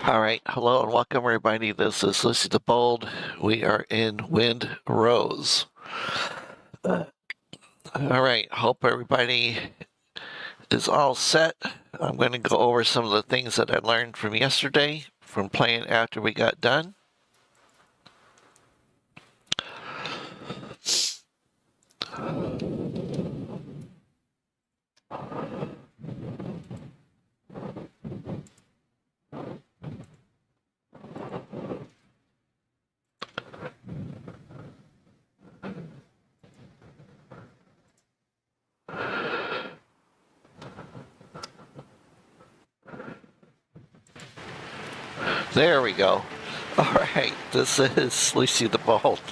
All right, hello and welcome everybody. This is Lucy the Bold. We are in Windrose. All right, hope everybody is all set. I'm going to go over some of the things that I learned from yesterday from playing after we got done. There we go. All right, this is Lucy the Bold.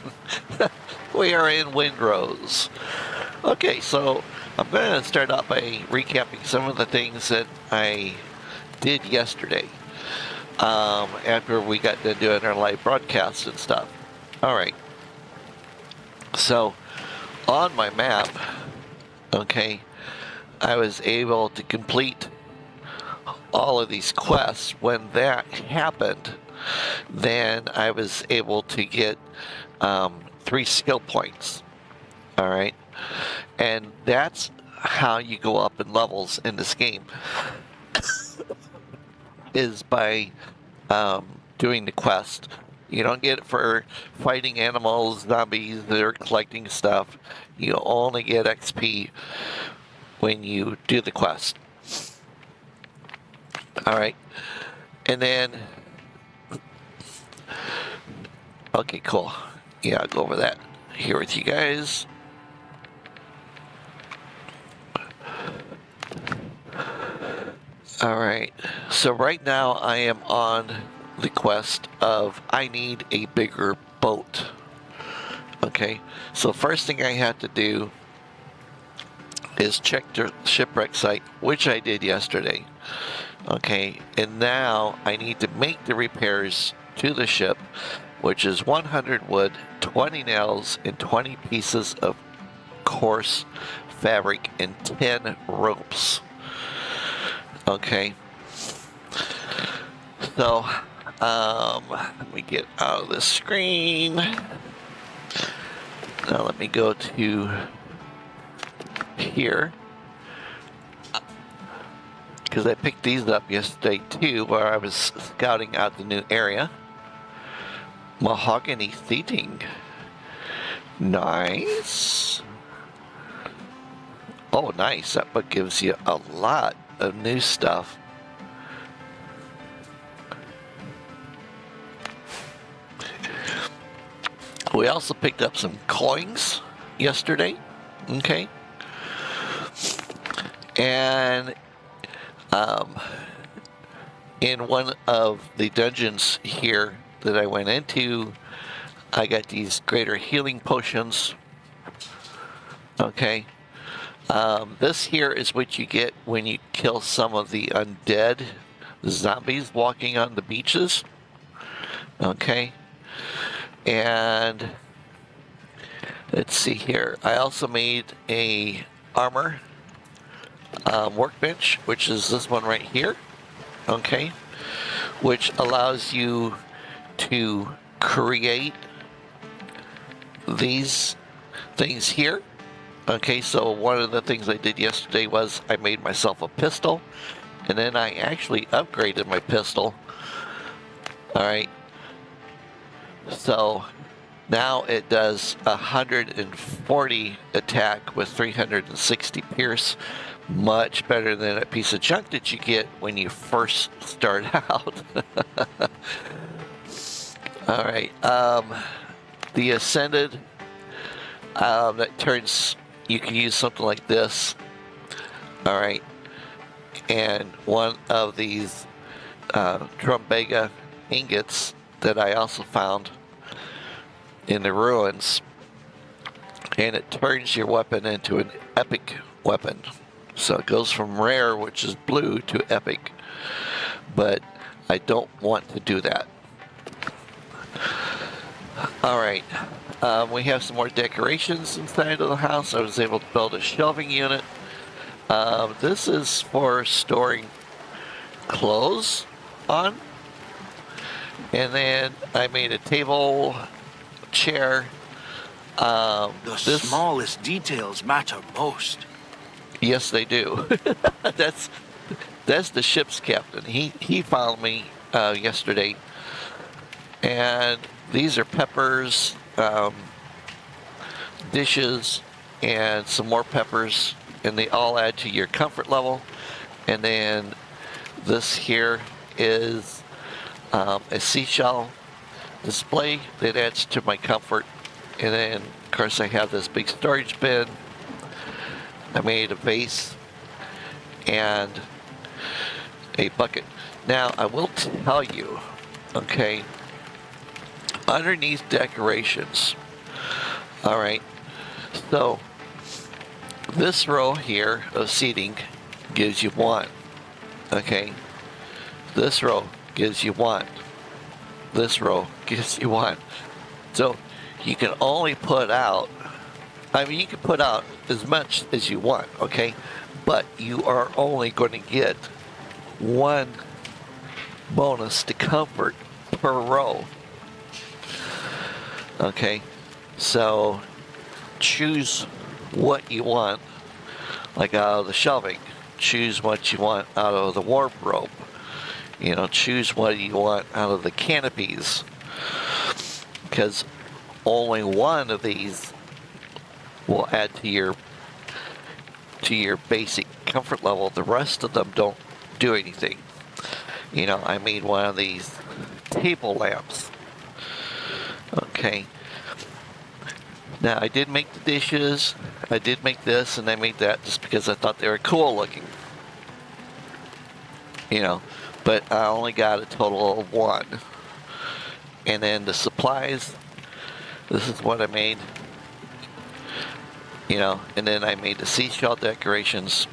We are in Windrose. Okay, so I'm going to start out by recapping some of the things that I did yesterday after we got to doing our live broadcast and stuff. All right, so on my map, okay, I was able to complete all of these quests. When that happened, then I was able to get 3 skill points. All right, and that's how you go up in levels in this game, is by doing the quest. You don't get it for fighting animals, zombies that are collecting stuff. You only get XP when you do the quest. All right, and then, okay, cool. Yeah, I'll go over that here with you guys. All right, so right now I am on the quest of I need a bigger boat. Okay, so first thing I have to do is check the shipwreck site, which I did yesterday. Okay, and now I need to make the repairs to the ship, which is 100 wood, 20 nails, and 20 pieces of coarse fabric and 10 ropes. Okay, so let me get out of this screen. Now let me go to here, because I picked these up yesterday too, where I was scouting out the new area. Mahogany seating. Nice. Oh, nice. That book gives you a lot of new stuff. We also picked up some coins yesterday. Okay. And in one of the dungeons here that I went into, I got these greater healing potions. Okay. This here is what you get when you kill some of the undead zombies walking on the beaches. Okay. And let's see here. I also made a armor workbench, which is this one right here. Okay. Which allows you to create these things here. Okay, so one of the things I did yesterday was I made myself a pistol, and then I actually upgraded my pistol. Alright, so now it does 140 attack with 360 pierce. Much better than a piece of junk that you get when you first start out. Alright, the Ascended, that turns, you can use something like this. Alright, and one of these Drumbega ingots that I also found in the ruins, and it turns your weapon into an epic weapon. So it goes from rare, which is blue, to epic, but I don't want to do that. Alright, we have some more decorations inside of the house. I was able to build a shelving unit. This is for storing clothes on. And then I made a table, chair. The smallest details matter most. Yes, they do. that's that's the ship's captain. He found me yesterday, and these are peppers, dishes, and some more peppers, and they all add to your comfort level. And then this here is a seashell display that adds to my comfort. And then, of course, I have this big storage bin. I made a vase and a bucket. Now, I will tell you, okay, underneath decorations, all right, so this row here of seating gives you one, okay, this row gives you one, this row gives you one, so you can only put out, I mean, you can put out as much as you want, okay, but you are only going to get one bonus to comfort per row. Okay, so choose what you want, like out of the shelving. Choose what you want out of the wardrobe. You know, choose what you want out of the canopies, because only one of these will add to your basic comfort level. The rest of them don't do anything. You know, I made one of these table lamps. Okay. Now, I did make the dishes. I did make this, and I made that just because I thought they were cool looking. You know, but I only got a total of one. And then the supplies, this is what I made. You know, and then I made the seashell decorations.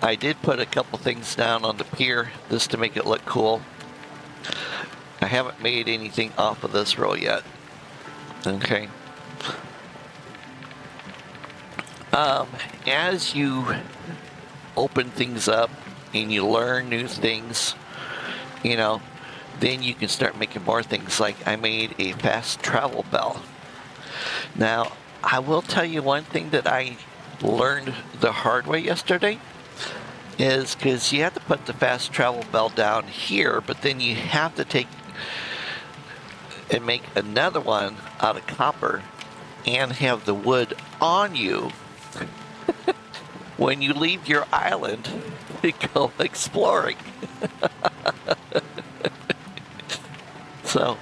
I did put a couple things down on the pier just to make it look cool. I haven't made anything off of this row yet. Okay. As you open things up and you learn new things, you know, then you can start making more things. Like I made a fast travel bell. Now, I will tell you one thing that I learned the hard way yesterday is because you have to put the fast travel bell down here, but then you have to take and make another one out of copper and have the wood on you when you leave your island to go exploring. So,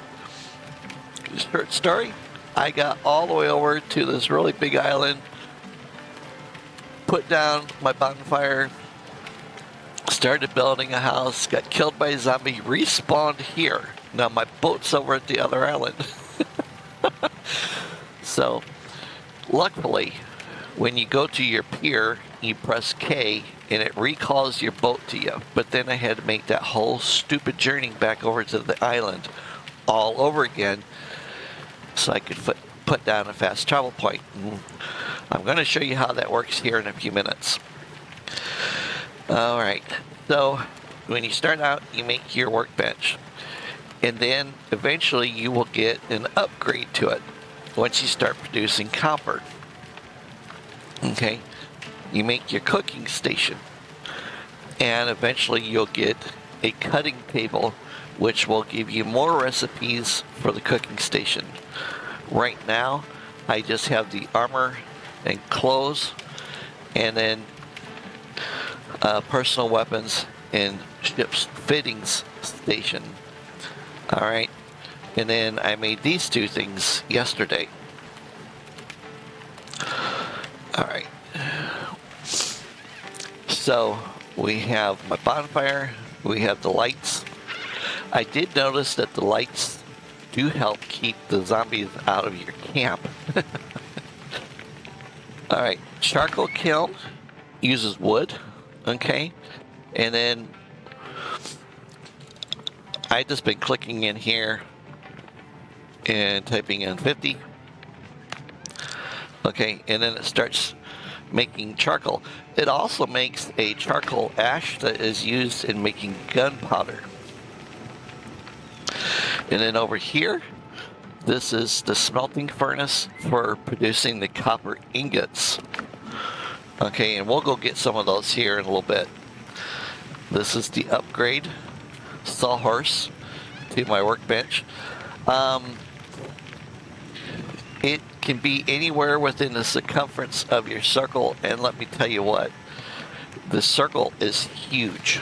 short story, I got all the way over to this really big island, put down my bonfire, started building a house, got killed by a zombie, respawned here. Now my boat's over at the other island. So, luckily, when you go to your pier, you press K and it recalls your boat to you. But then I had to make that whole stupid journey back over to the island all over again so I could put down a fast travel point. I'm going to show you how that works here in a few minutes. Alright, so when you start out, you make your workbench. And then eventually you will get an upgrade to it once you start producing copper. Okay, you make your cooking station. And eventually you'll get a cutting table, which will give you more recipes for the cooking station. Right now, I just have the armor and clothes, and then personal weapons and ship's fittings station. Alright, and then I made these two things yesterday. Alright, so we have my bonfire, we have the lights. I did notice that the lights do help keep the zombies out of your camp. Alright, charcoal kiln uses wood, okay, and then I just been clicking in here and typing in 50. Okay, and then it starts making charcoal. It also makes a charcoal ash that is used in making gunpowder. And then over here, this is the smelting furnace for producing the copper ingots. Okay, and we'll go get some of those here in a little bit. This is the upgrade sawhorse to my workbench. It can be anywhere within the circumference of your circle, and let me tell you what, the circle is huge,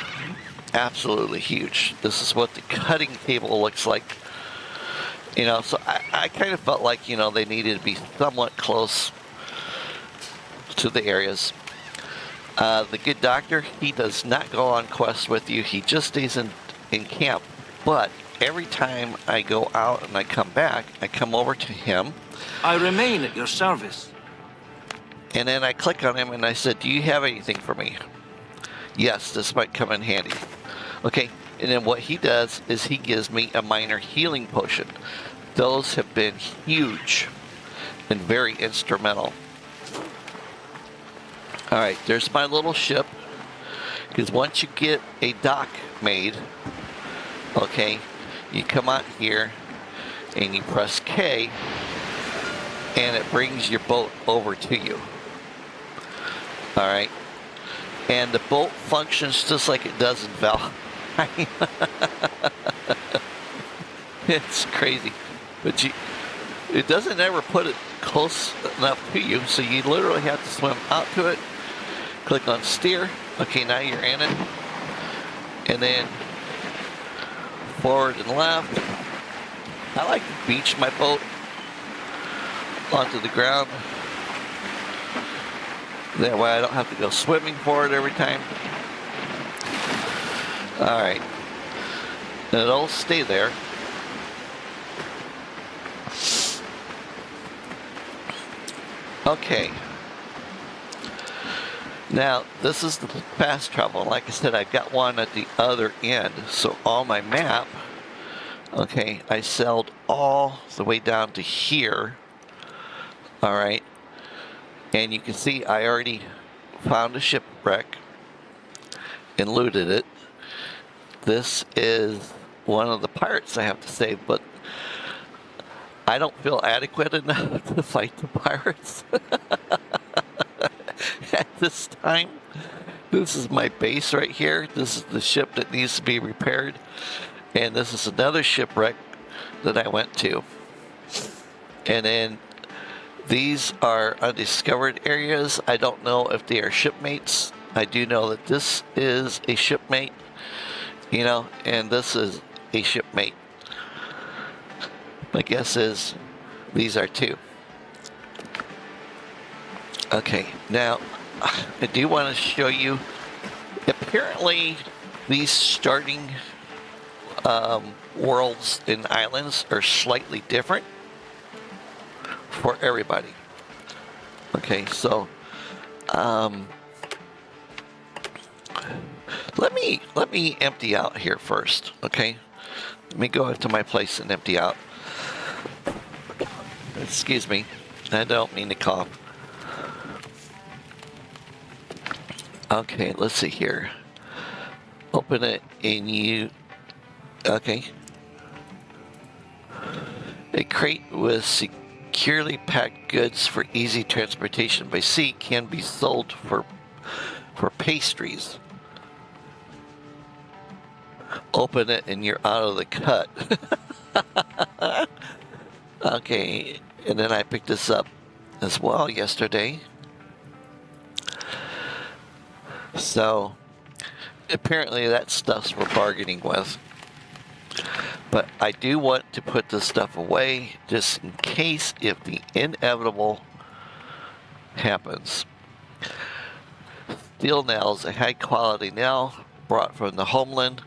absolutely huge. This is what the cutting table looks like. You know, so I kind of felt like, you know, they needed to be somewhat close to the areas. The good doctor, he does not go on quests with you. He just stays in camp. But every time I go out and I come back, I come over to him. I remain at your service. And then I click on him and I said, do you have anything for me? Yes, this might come in handy. Okay, and then what he does is he gives me a minor healing potion. Those have been huge and very instrumental. Alright, there's my little ship. Because once you get a dock made, okay, you come out here and you press K and it brings your boat over to you. Alright, and the boat functions just like it does in Valheim. It's crazy, but it doesn't ever put it close enough to you, so you literally have to swim out to it, click on steer. Okay, now you're in it, and then forward and left. I like to beach my boat onto the ground. That way I don't have to go swimming for it every time. Alright. And it'll stay there. Okay. Now, this is the fast travel. Like I said, I've got one at the other end. So on my map, okay, I sailed all the way down to here. Alright. And you can see I already found a shipwreck and looted it. This is one of the pirates I have to save, but I don't feel adequate enough to fight the pirates at this time. This is my base right here. This is the ship that needs to be repaired. And this is another shipwreck that I went to. And then these are undiscovered areas. I don't know if they are shipmates. I do know that this is a shipmate, you know, and this is a shipmate. My guess is these are two. Okay, now I do want to show you, apparently these starting worlds and islands are slightly different for everybody. Okay, so let me empty out here first. Okay, let me go into my place and empty out. Excuse me, I don't mean to cough. Okay, let's see here. Open it and you. Okay. A crate with securely packed goods for easy transportation by sea can be sold for pastries. Open it and you're out of the cut. Okay, and then I picked this up as well yesterday. So apparently that stuff's we're bargaining with. But I do want to put this stuff away just in case if the inevitable happens. Steel nails, a high quality nail brought from the homeland.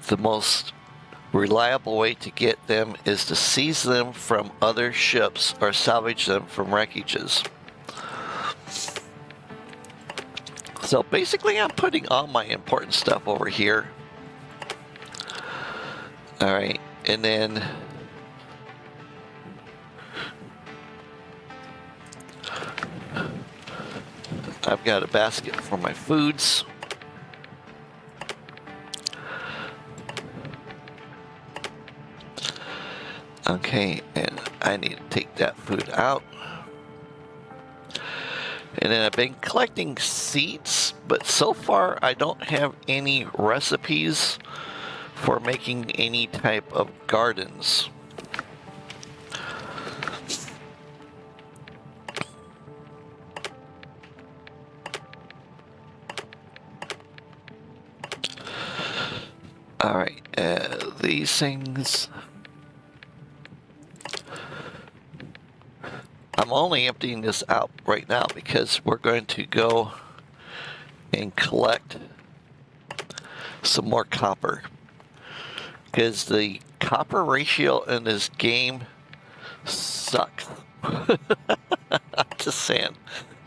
The most reliable way to get them is to seize them from other ships or salvage them from wreckages. So basically I'm putting all my important stuff over here. Alright, and then I've got a basket for my foods. Okay, and I need to take that food out. And then I've been collecting seeds, but so far I don't have any recipes for making any type of gardens. Alright, these things... I'm only emptying this out right now because we're going to go and collect some more copper. Because the copper ratio in this game sucks. I'm just saying.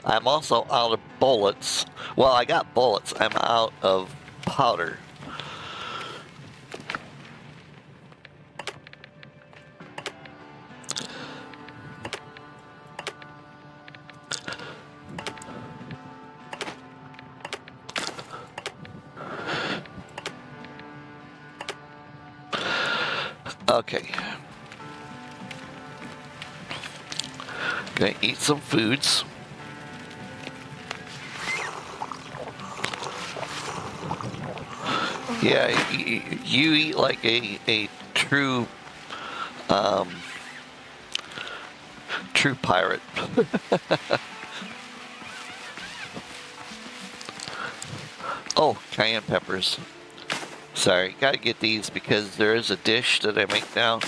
I'm also out of bullets. Well, I got bullets. I'm out of powder. Okay. Gonna eat some foods. Yeah, you eat like a true true pirate. Oh, cayenne peppers. Sorry, gotta get these because there is a dish that I make now.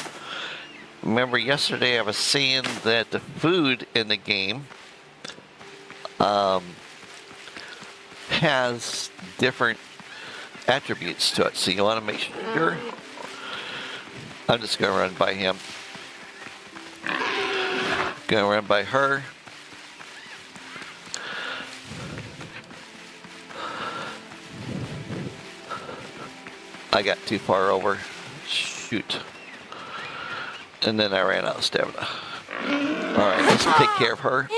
Remember yesterday I was saying that the food in the game has different attributes to it, so you want to make sure. I'm just gonna run by him. Gonna run by her. I got too far over. Shoot. And then I ran out of stamina. Alright, let's take care of her.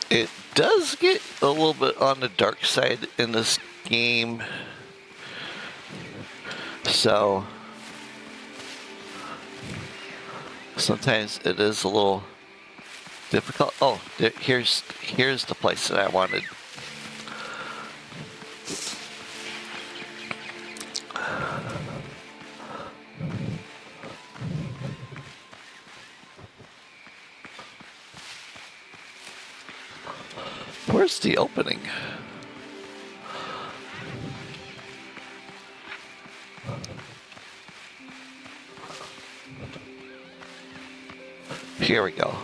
It does get a little bit on the dark side in this game, so sometimes it is a little difficult. Oh, here's the place that I wanted. Where's the opening? Here we go.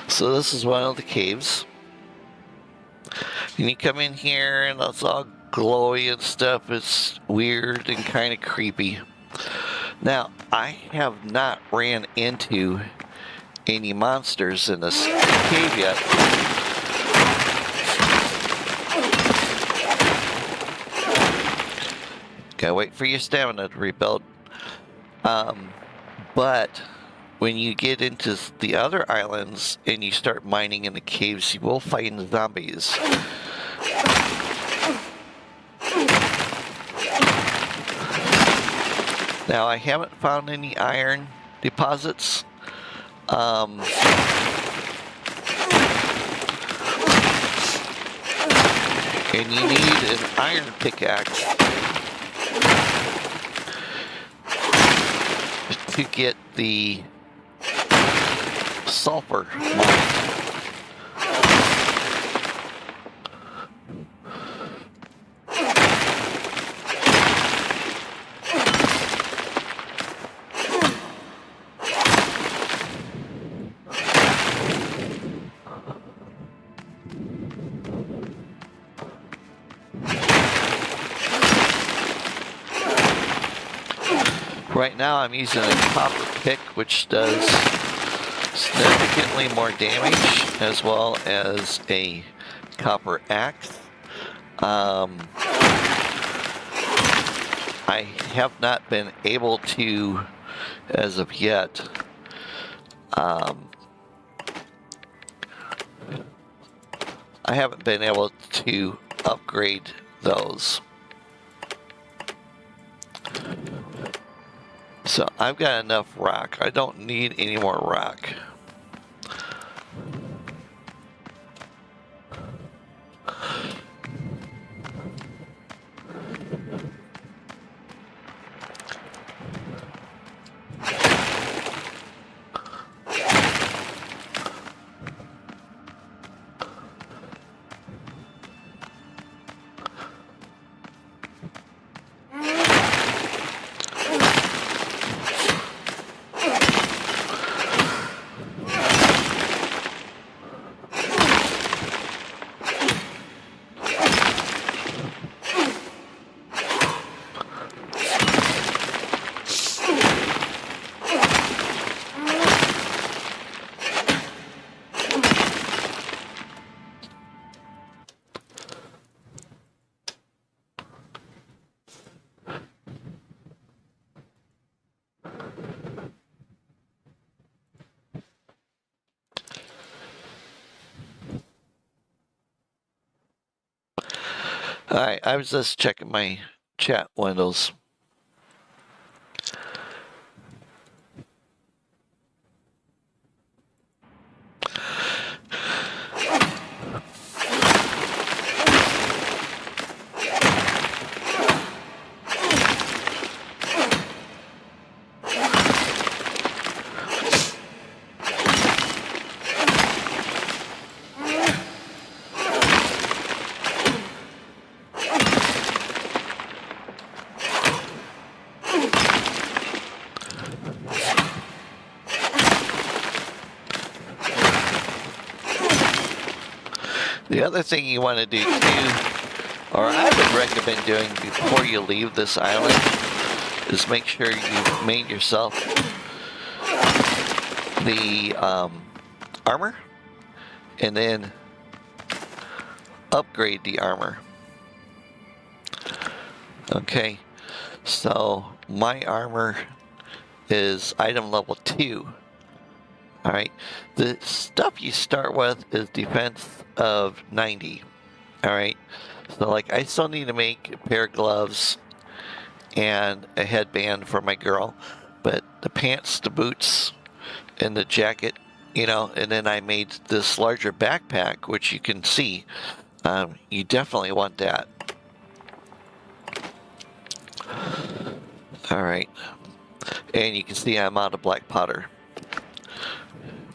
So this is one of the caves. And you come in here and it's all glowy and stuff. It's weird and kind of creepy. Now, I have not ran into any monsters in this cave yet. Gotta wait for your stamina to rebuild. But when you get into the other islands and you start mining in the caves, you will find zombies. Now, I haven't found any iron deposits. And you need an iron pickaxe to get the sulfur. Right now I'm using a copper pick, which does significantly more damage, as well as a copper axe. I have not been able to, as of yet, I haven't been able to upgrade those. So I've got enough rock. I don't need any more rock. Alright, I was just checking my chat windows. The other thing you want to do too, or I would recommend doing before you leave this island, is make sure you've made yourself the armor, and then upgrade the armor. Okay, so my armor is item level 2. Alright, the stuff you start with is defense of 90. Alright, so like I still need to make a pair of gloves and a headband for my girl, but the pants, the boots, and the jacket, you know, and then I made this larger backpack, which you can see. You definitely want that. Alright, and you can see I'm out of black powder.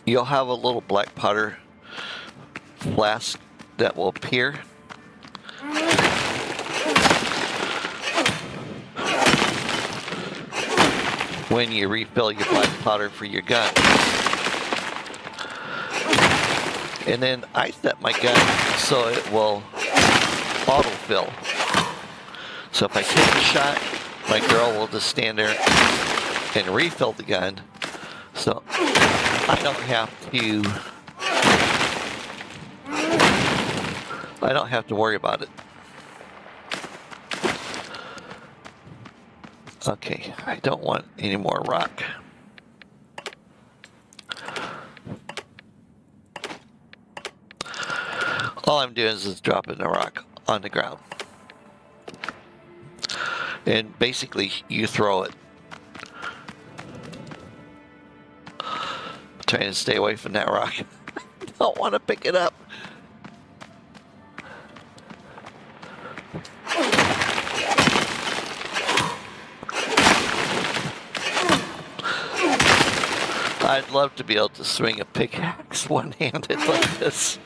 You'll have a little black powder flask that will appear. When you refill your black powder for your gun. And then I set my gun so it will autofill. So if I take a shot, my girl will just stand there and refill the gun. So I don't have to worry about it. Okay, I don't want any more rock. All I'm doing is just dropping the rock on the ground. And basically you throw it. Trying to stay away from that rock. Don't want to pick it up. I'd love to be able to swing a pickaxe one-handed like this.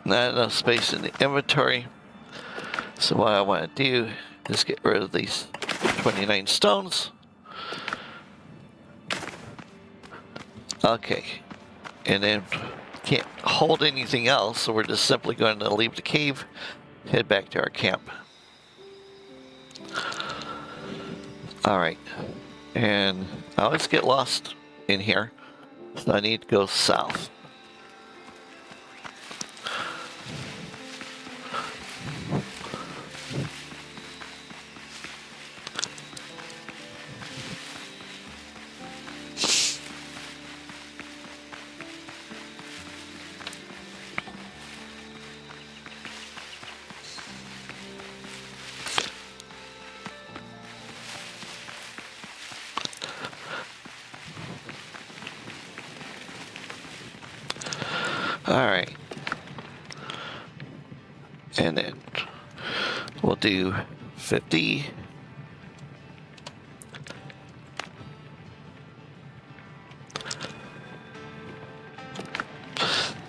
Not enough space in the inventory. So what I want to do is get rid of these 29 stones. Okay. And then can't hold anything else, so we're just simply going to leave the cave, head back to our camp. Alright. And I always get lost in here, so I need to go south. Alright. And then we'll do 50.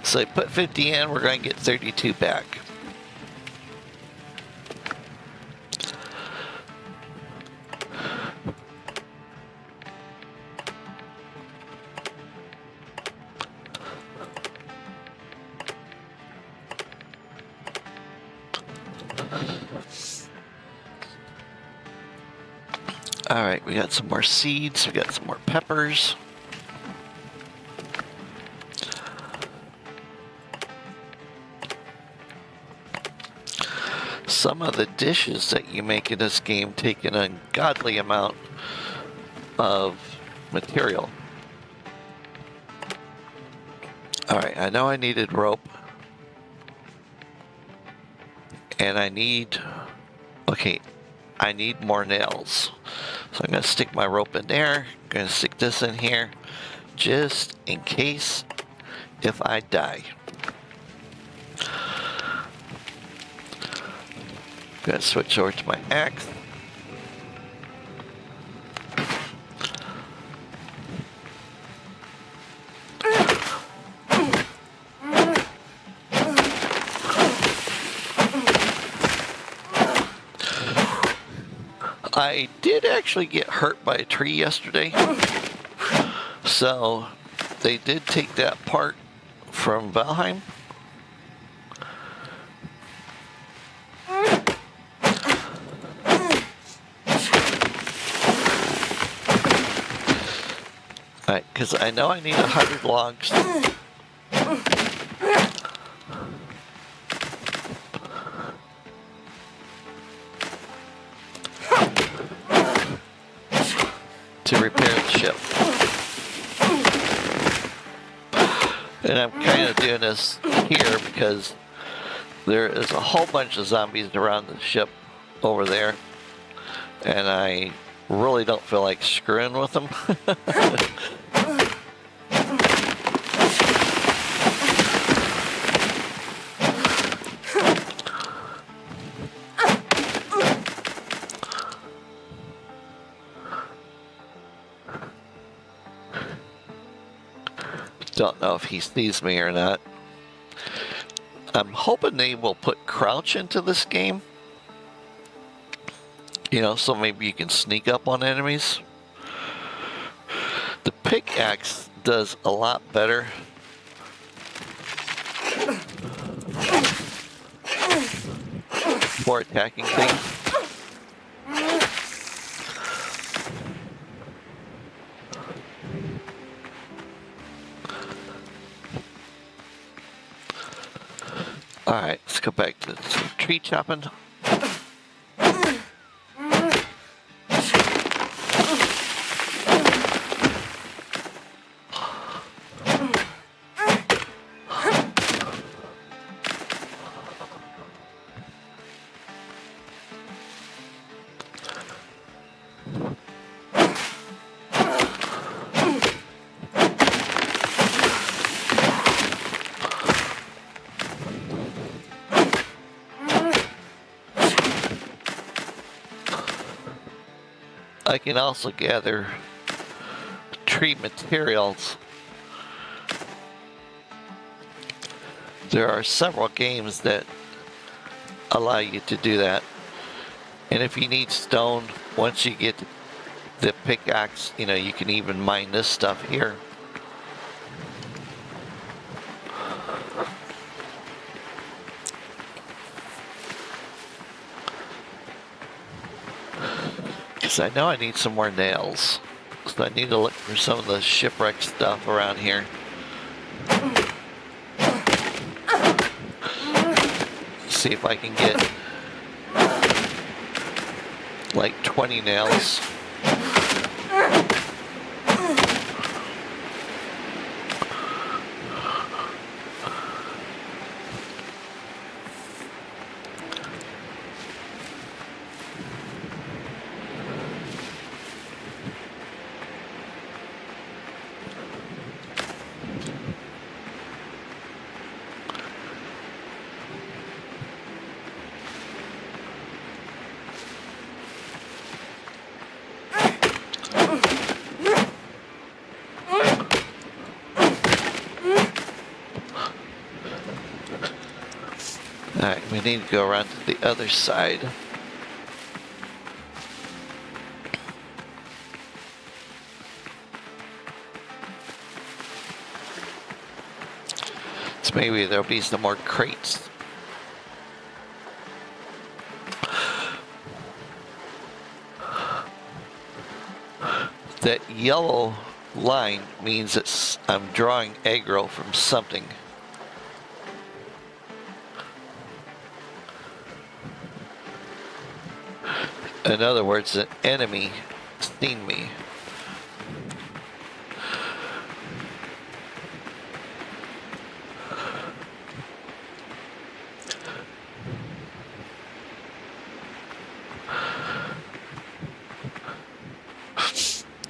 So I put 50 in, we're going to get 32 back. Alright, we got some more seeds, we got some more peppers. Some of the dishes that you make in this game take an ungodly amount of material. Alright, I know I needed rope. And I need more nails. So I'm going to stick my rope in there. I'm going to stick this in here just in case if I die. I'm going to switch over to my axe. I did actually get hurt by a tree yesterday, so they did take that part from Valheim. Alright, because I know I need 100 logs. To repair the ship. And I'm kind of doing this here because there is a whole bunch of zombies around the ship over there, and I really don't feel like screwing with them. Don't know if he sees me or not. I'm hoping they will put crouch into this game. You know, so maybe you can sneak up on enemies. The pickaxe does a lot better. For attacking things. Alright, let's go back to some tree chopping. I can also gather tree materials There are several games that allow you to do that. And if you need stone, once you get the pickaxe, you know, you can even mine this stuff here. Because I know I need some more nails. So I need to look for some of the shipwreck stuff around here. See if I can get like 20 nails. Alright, we need to go around to the other side. So maybe there'll be some more crates. That yellow line means that I'm drawing aggro from something. In other words, an enemy seen me.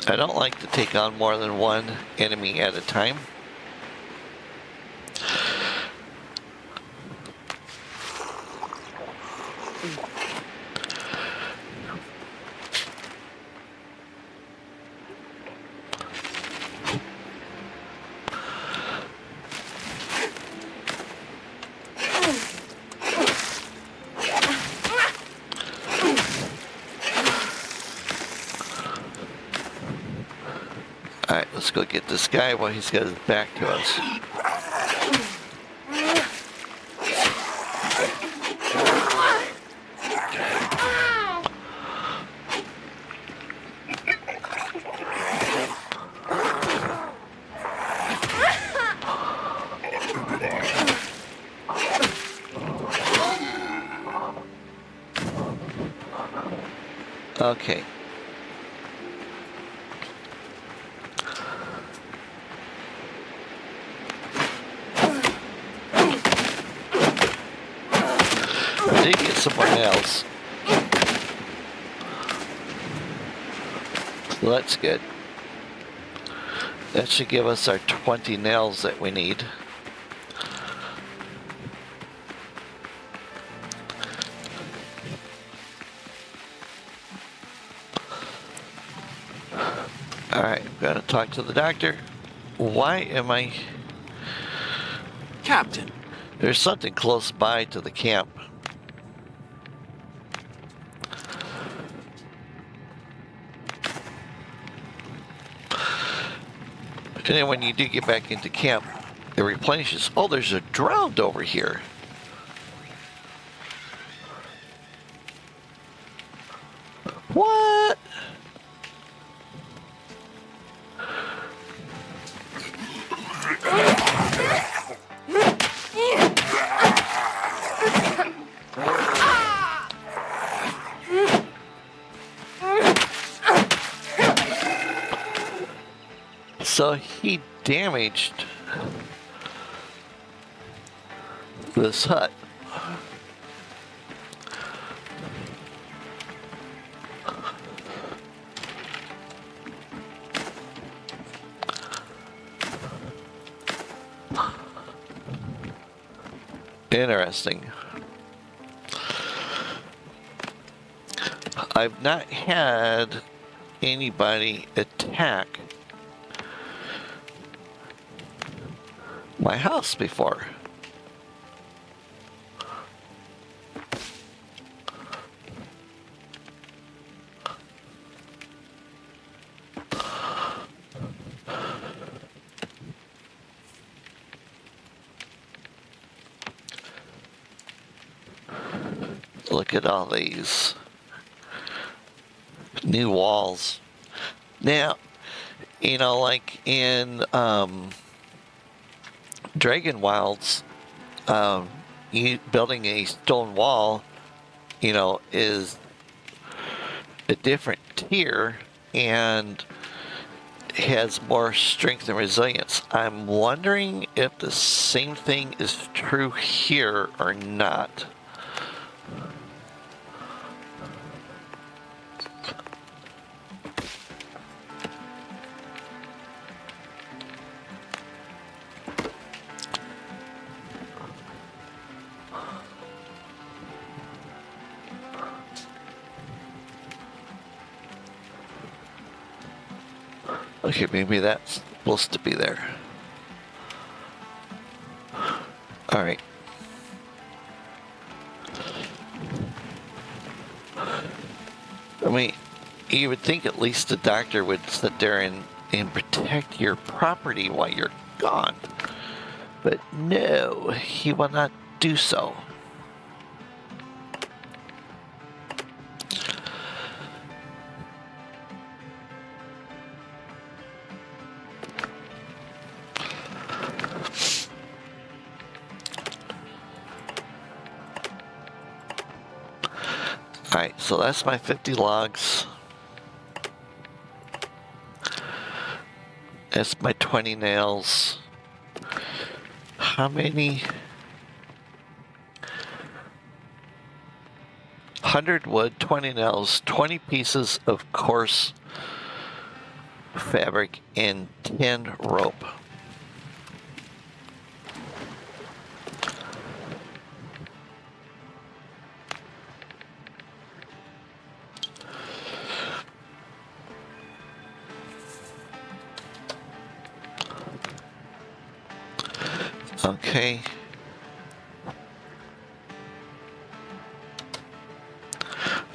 I don't like to take on more than one enemy at a time. Alright, let's go get this guy while he's got his back to us. Okay. I did get some more nails. So that's good. That should give us our 20 nails that we need. Alright, I'm gonna talk to the doctor. Why am I... Captain, There's something close by to the camp. And then when you do get back into camp, it replenishes. Oh, there's a drowned over here. What? So he damaged this hut. Interesting. I've not had anybody attack my house before. Look at all these new walls. Now, you know, like in Dragon Wilds, you building a stone wall, you know, is a different tier and has more strength and resilience. I'm wondering if the same thing is true here or not. Okay, maybe that's supposed to be there. Alright. I mean, you would think at least the doctor would sit there and protect your property while you're gone. But no, he will not do so. Alright, so that's my 50 logs. That's my 20 nails. How many? 100 wood, 20 nails, 20 pieces of coarse fabric, and 10 rope. Okay.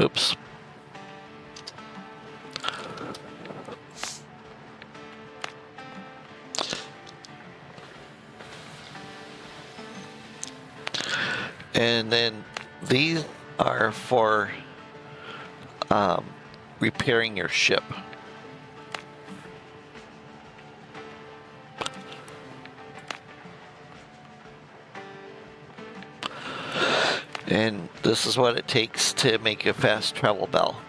Oops. And then these are for repairing your ship. And this is what it takes to make a fast travel bell.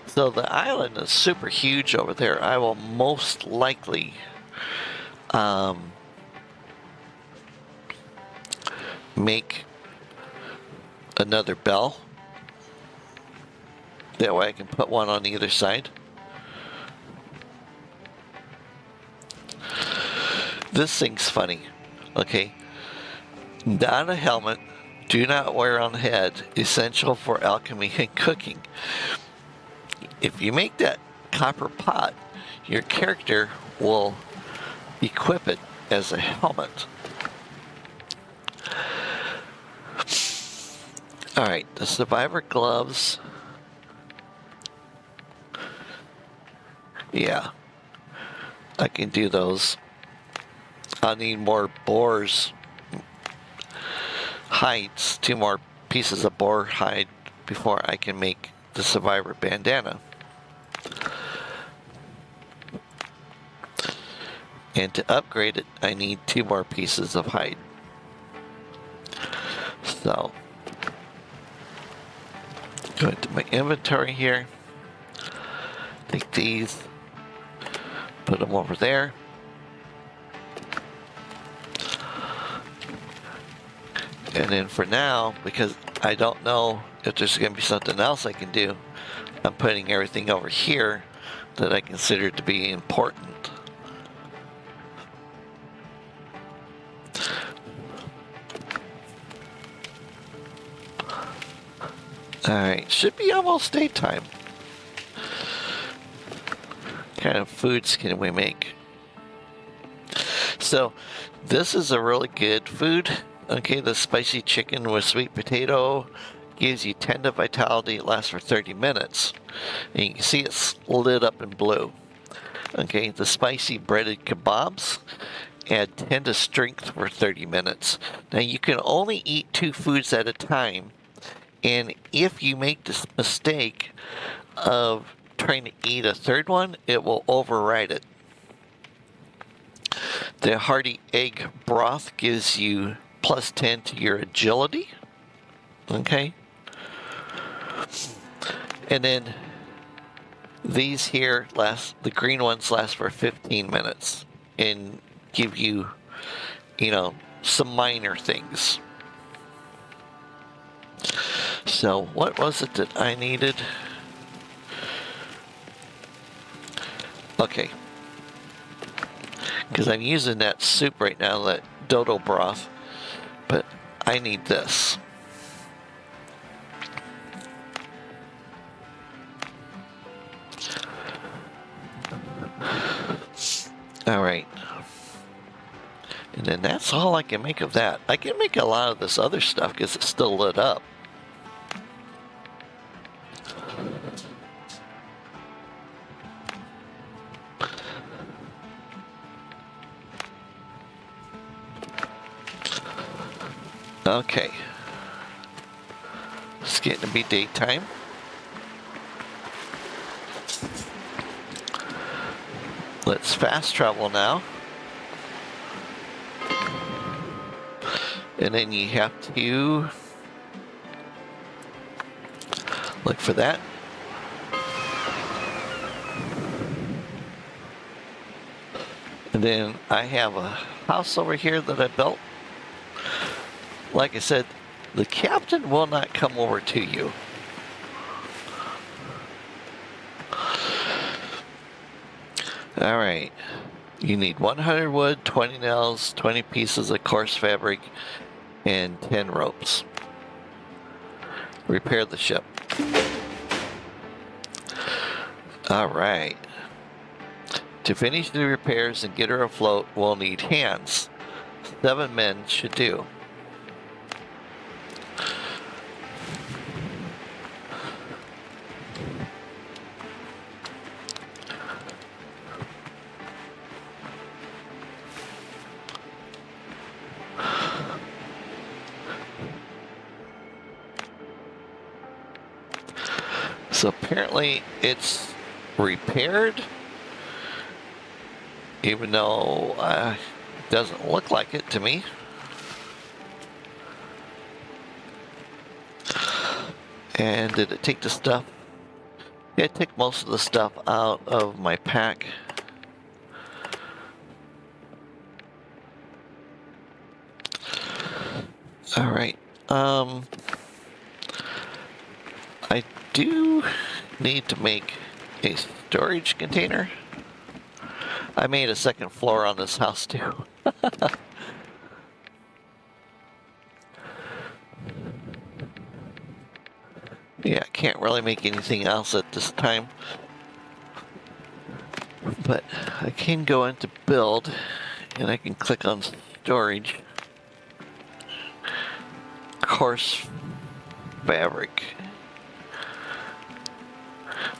So the island is super huge over there. I will most likely make another bell. That way I can put one on either side. This thing's funny. Okay. Not a helmet. Do not wear on head. Essential for alchemy and cooking. If you make that copper pot, your character will equip it as a helmet. Alright, the survivor gloves. Yeah, I can do those. I'll need more boars hides, 2 more pieces of boar hide before I can make the survivor bandana. And to upgrade it, I need 2 more pieces of hide. So, go into my inventory here, take these, put them over there. And then for now, because I don't know if there's going to be something else I can do, I'm putting everything over here that I consider to be important. Alright, should be almost daytime. What kind of foods can we make? So, this is a really good food. Okay, the spicy chicken with sweet potato gives you 10 to vitality. It lasts for 30 minutes. And you can see it's lit up in blue. Okay, the spicy breaded kebabs add 10 to strength for 30 minutes. Now you can only eat 2 foods at a time. And if you make this mistake of trying to eat a third one, it will override it. The hearty egg broth gives you plus 10 to your agility. Okay. And then these here the green ones last for 15 minutes and give you, some minor things. So what was it that I needed? Okay. Because I'm using that soup right now, that dodo broth, but I need this. Alright. And then that's all I can make of that. I can make a lot of this other stuff because it's still lit up. Okay. It's getting to be daytime. Let's fast travel now. And then you have to look for that. And then I have a house over here that I built. Like I said, the captain will not come over to you. Alright. You need 100 wood, 20 nails, 20 pieces of coarse fabric, and 10 ropes. Repair the ship. Alright. To finish the repairs and get her afloat, we'll need hands. 7 men should do. So apparently it's repaired, even though it doesn't look like it to me. And did it take the stuff? Yeah, it took most of the stuff out of my pack. All right. I do need to make a storage container. I made a second floor on this house too. Yeah, I can't really make anything else at this time. But I can go into build and I can click on storage. Coarse fabric.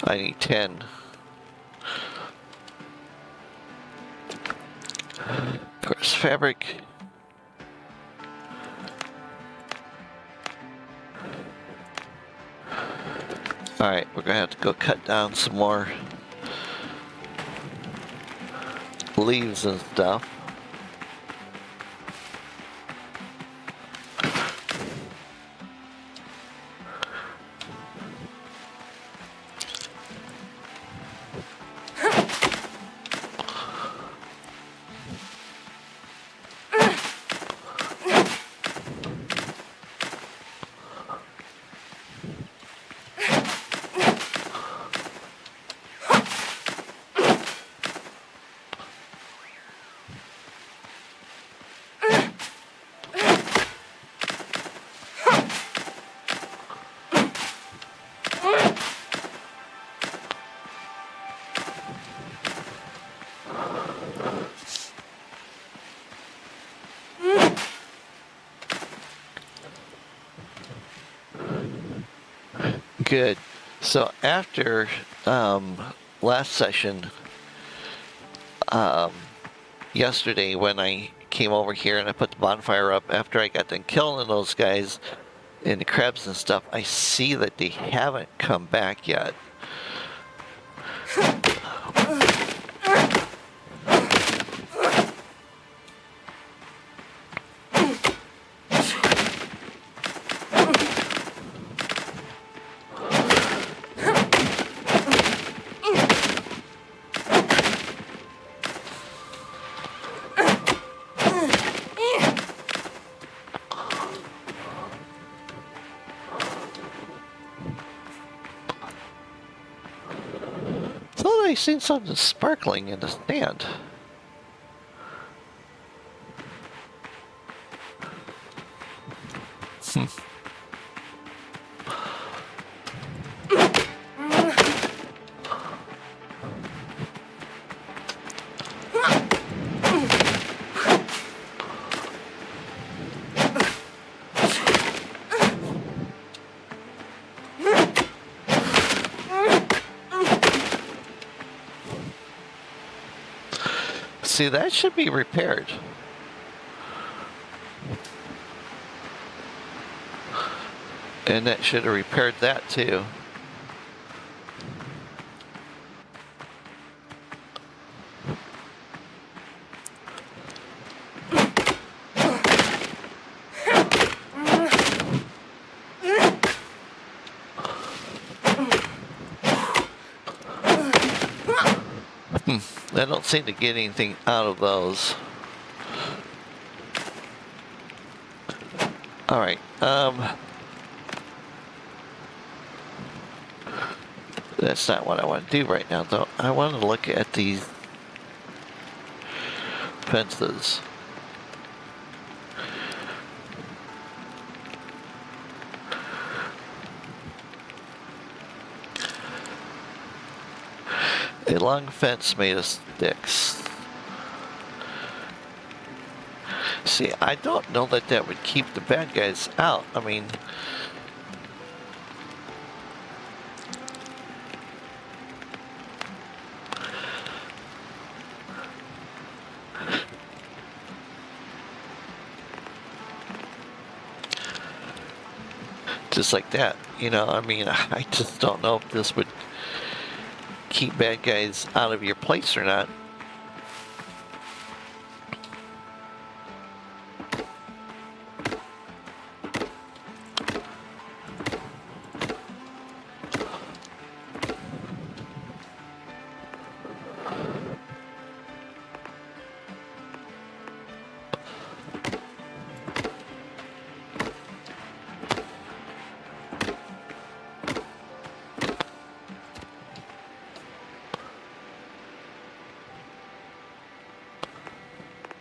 I need 10. Coarse fabric. Alright, we're gonna have to go cut down some more leaves and stuff. Good. So after last session, yesterday when I came over here and I put the bonfire up after I got done killing those guys, and the crabs and stuff, I see that they haven't come back yet. Thought I seen something sparkling in the sand. See, that should be repaired. And that should have repaired that too. I don't seem to get anything out of those. Alright, that's not what I want to do right now, though. I want to look at these fences. A long fence made of sticks. See, I don't know that that would keep the bad guys out. I mean, just like that, you know, I mean, I just don't know if this would keep bad guys out of your place or not.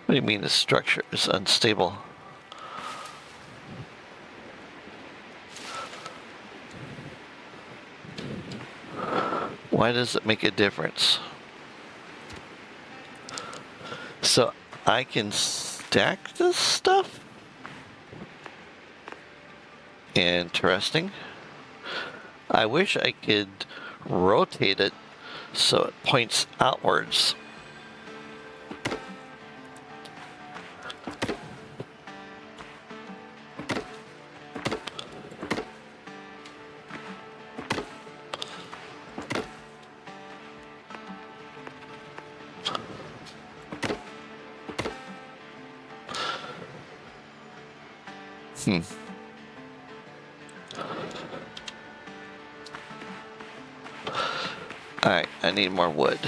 What do you mean the structure is unstable? Why does it make a difference? So I can stack this stuff? Interesting. I wish I could rotate it so it points outwards. Alright, I need more wood.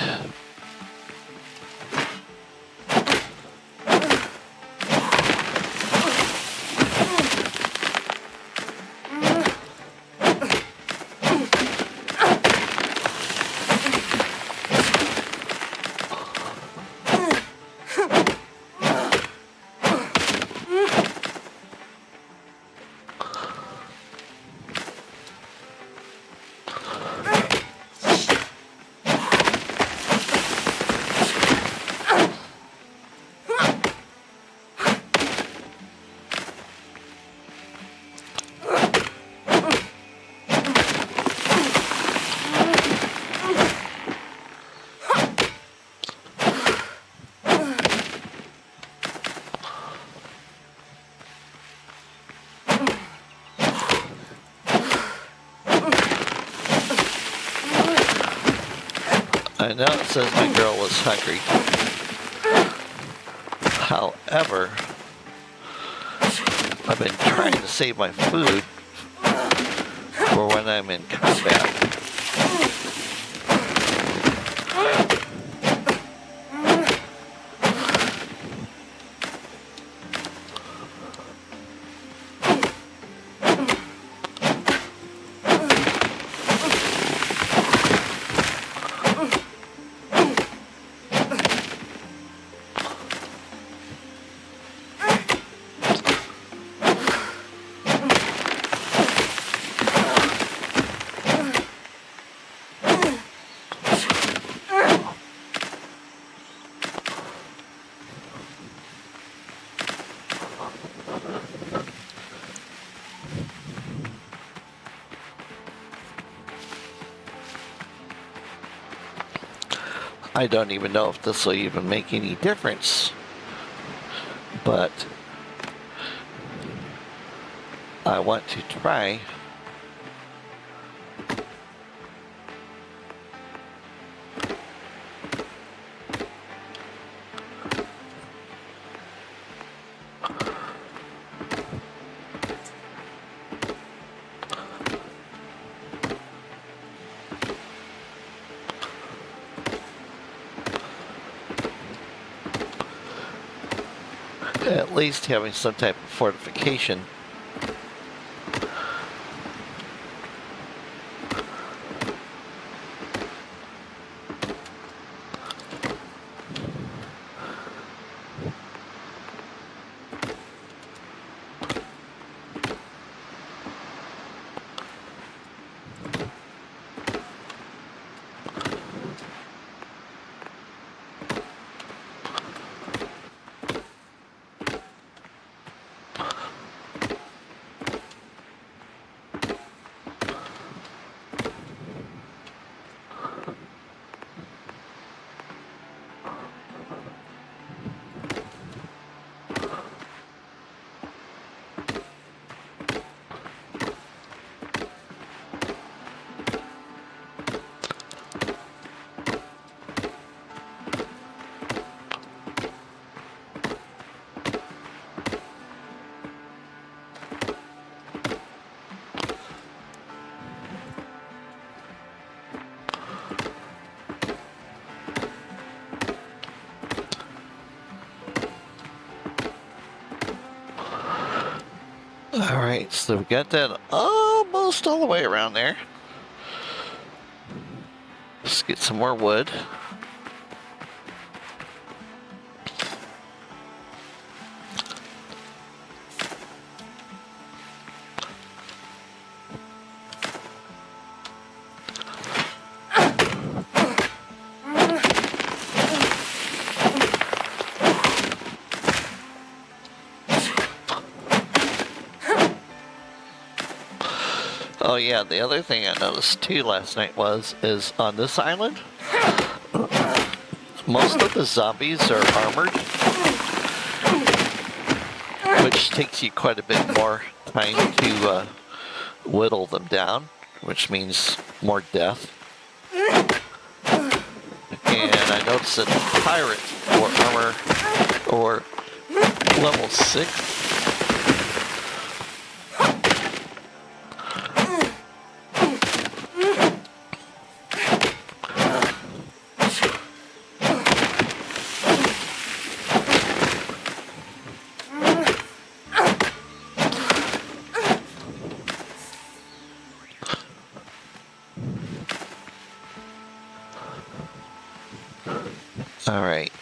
I know it says my girl was hungry. However, I've been trying to save my food for when I'm in combat. I don't even know if this will even make any difference, but I want to try. At least having some type of fortification. Alright, so we got that almost all the way around there. Let's get some more wood. Oh yeah, the other thing I noticed too last night is on this island, most of the zombies are armored, which takes you quite a bit more time to whittle them down, which means more death. And I noticed that pirates or level 6. All right.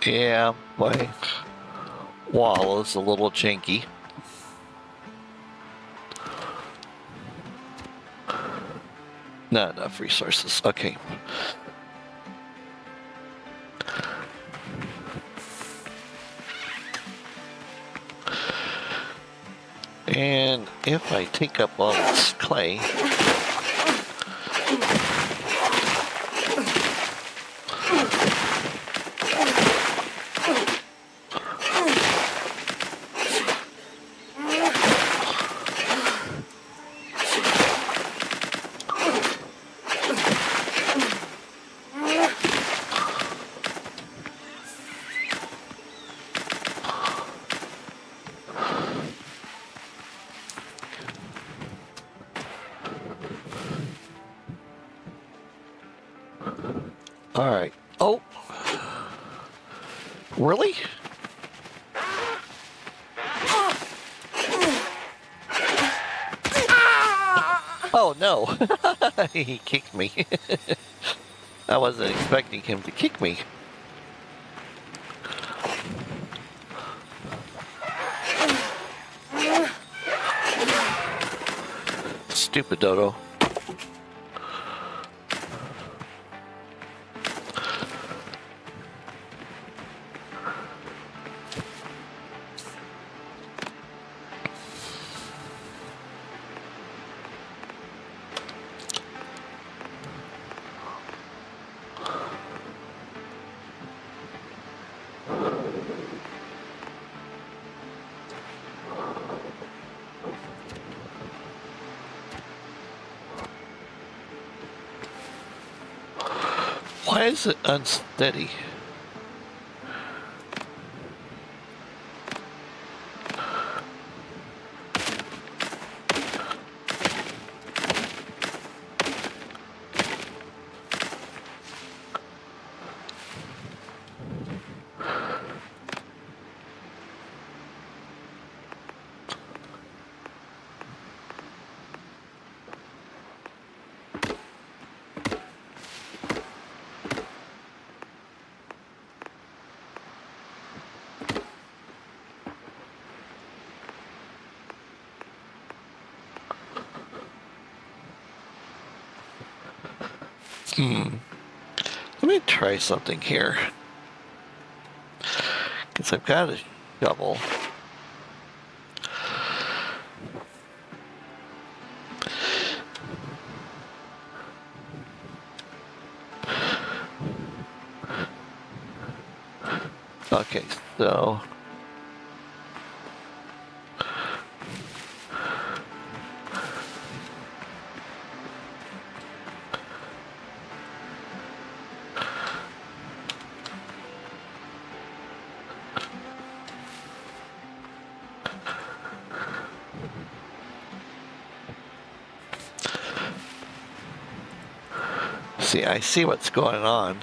Yeah, my wall is a little janky. Not enough resources. Okay. And if I take up all this clay, all right. Oh, really? Oh no, he kicked me. I wasn't expecting him to kick me. Stupid dodo. Why is it unsteady? Let me try something here. Because I've got a shovel. Okay, so see, I see what's going on.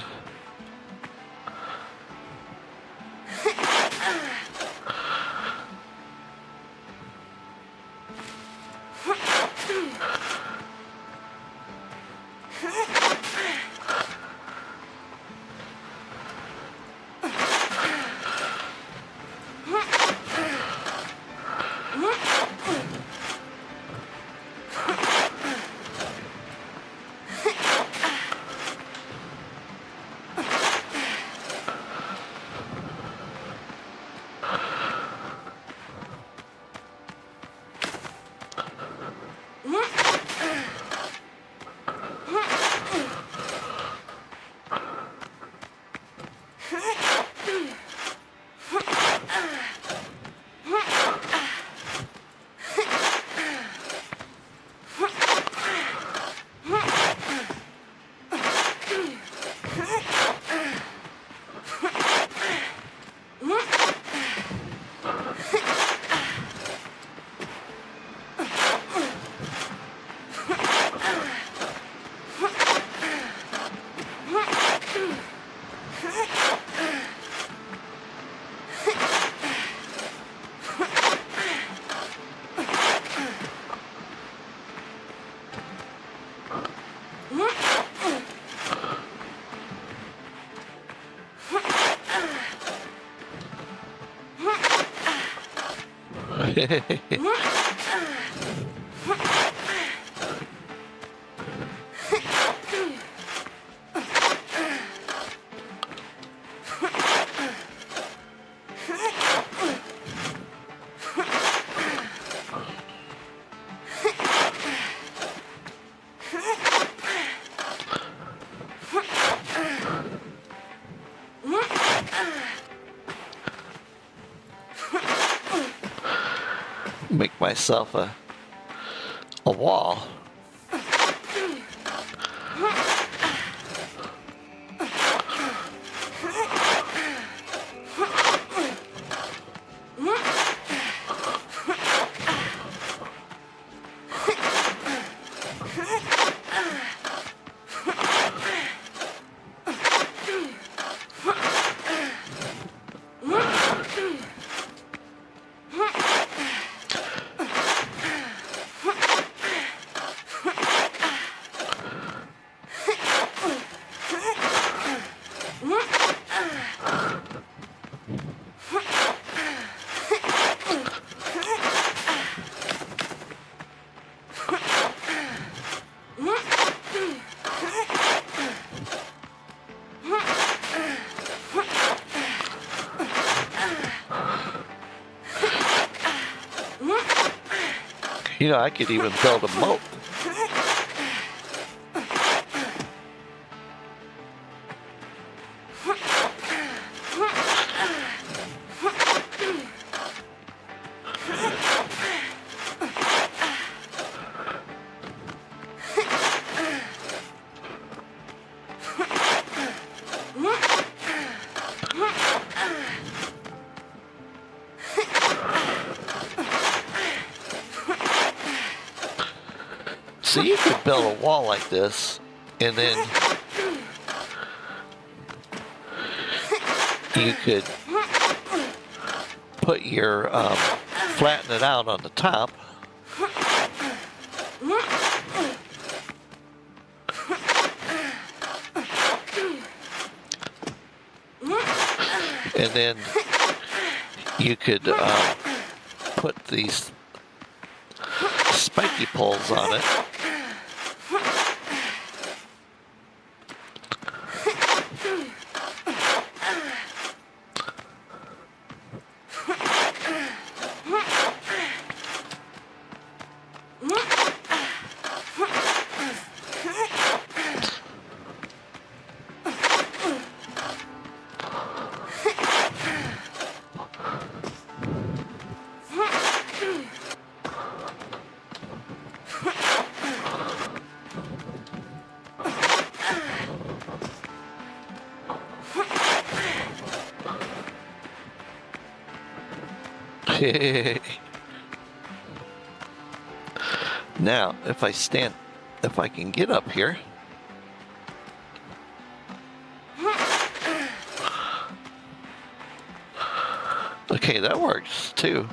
Make myself a wall. You know, I could even build a moat. So you could build a wall like this, and then you could put your, flatten it out on the top. And then you could put these spiky poles on it. Now, if I can get up here. Okay, that works too.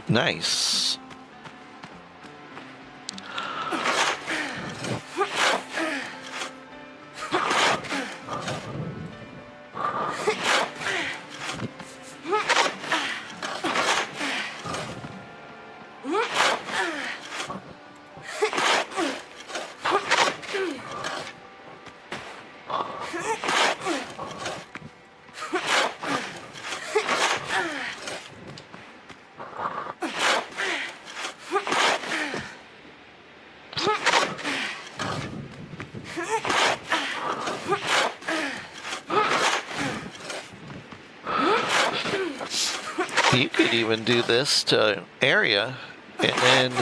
Nice. You could even do this to area and then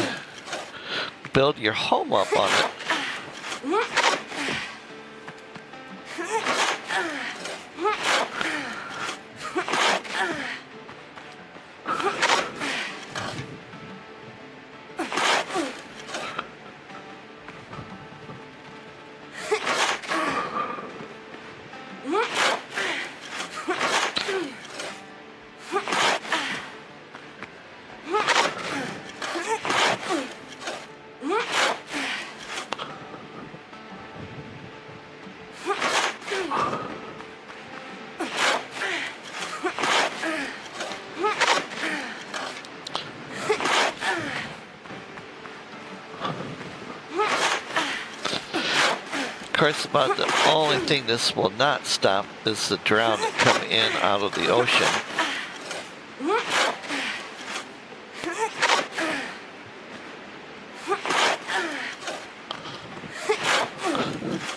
build your home up on it. course, about the only thing this will not stop is the drown that come in out of the ocean.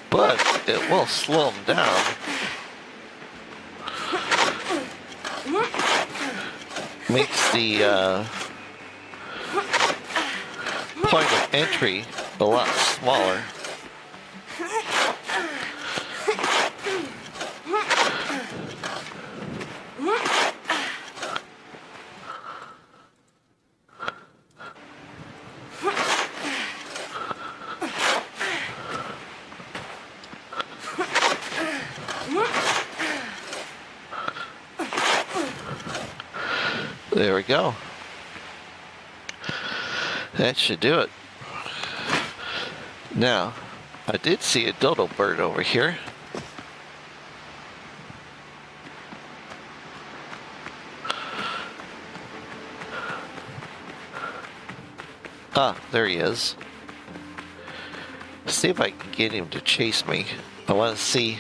But it will slow them down. Makes the point of entry a lot smaller. There we go. That should do it. Now, I did see a dodo bird over here. Ah, there he is. See if I can get him to chase me. I want to see.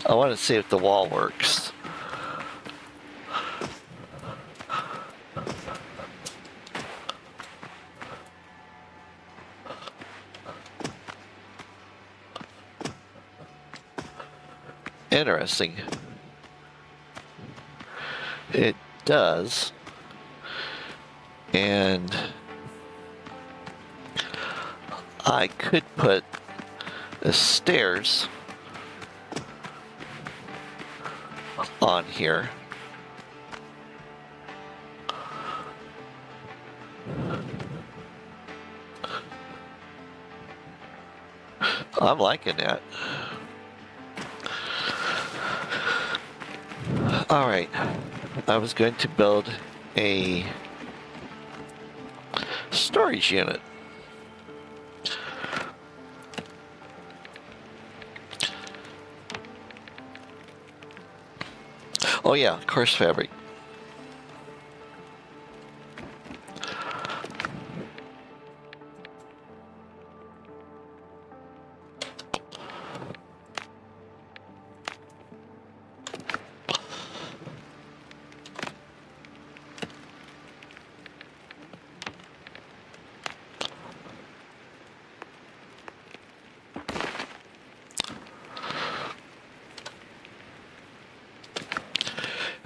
I want to see if the wall works. Interesting. It does. And I could put the stairs on here. I'm liking that. All right, I was going to build a storage unit. Oh yeah, coarse fabric.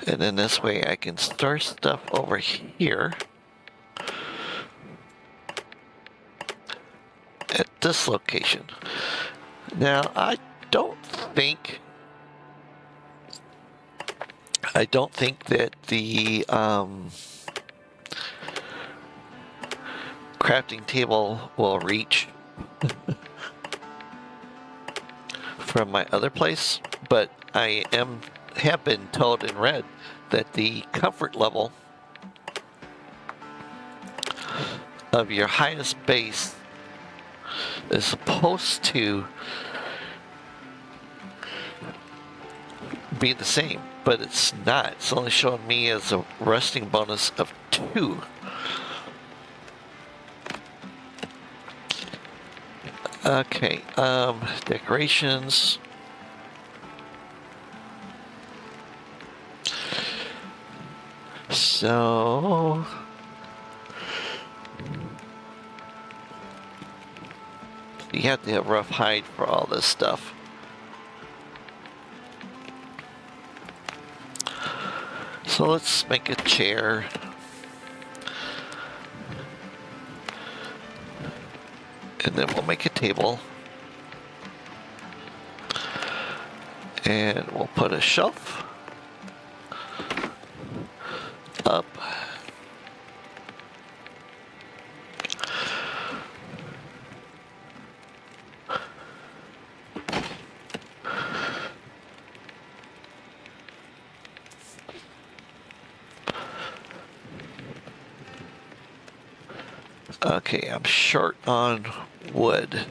And then this way I can store stuff over here at this location. Now I don't think that the crafting table will reach from my other place, but I have been told and read that the comfort level of your highest base is supposed to be the same, but it's not. It's only showing me as a resting bonus of 2. Okay, decorations. So you have to have rough hide for all this stuff. So let's make a chair. And then we'll make a table. And we'll put a shelf up. Okay, I'm short on wood.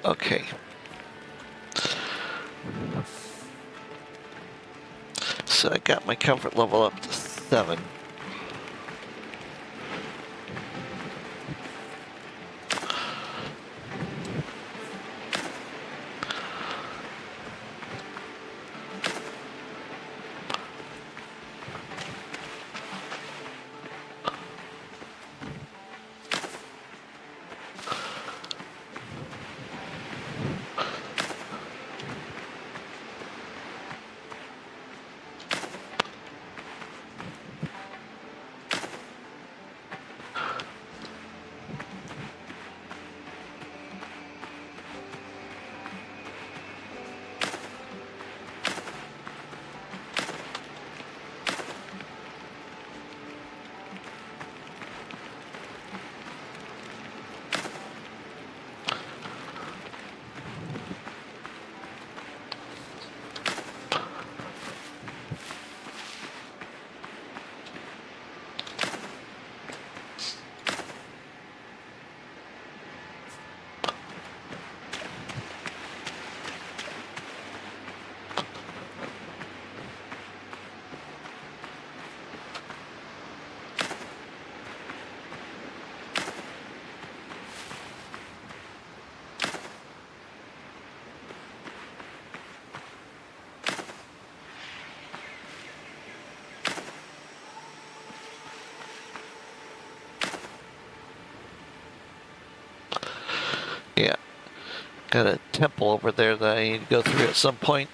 Okay. So I got my comfort level up to 7. Yeah. Got a temple over there that I need to go through at some point.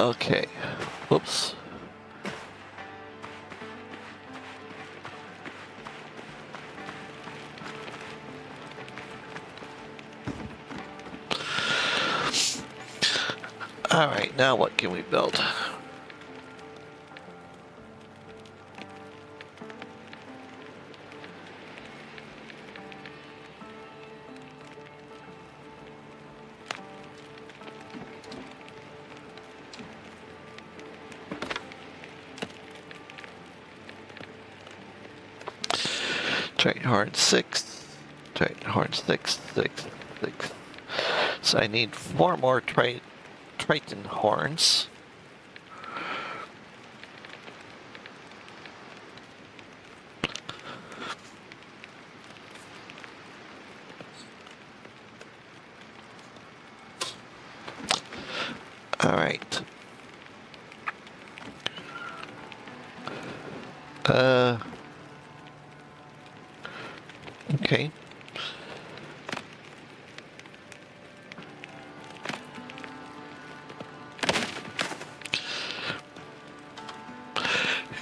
Okay. Whoops. Alright, now what can we build? Triton horn 6. Triton horn 6, 6, 6. So I need 4 more Triton horns. All right. Okay.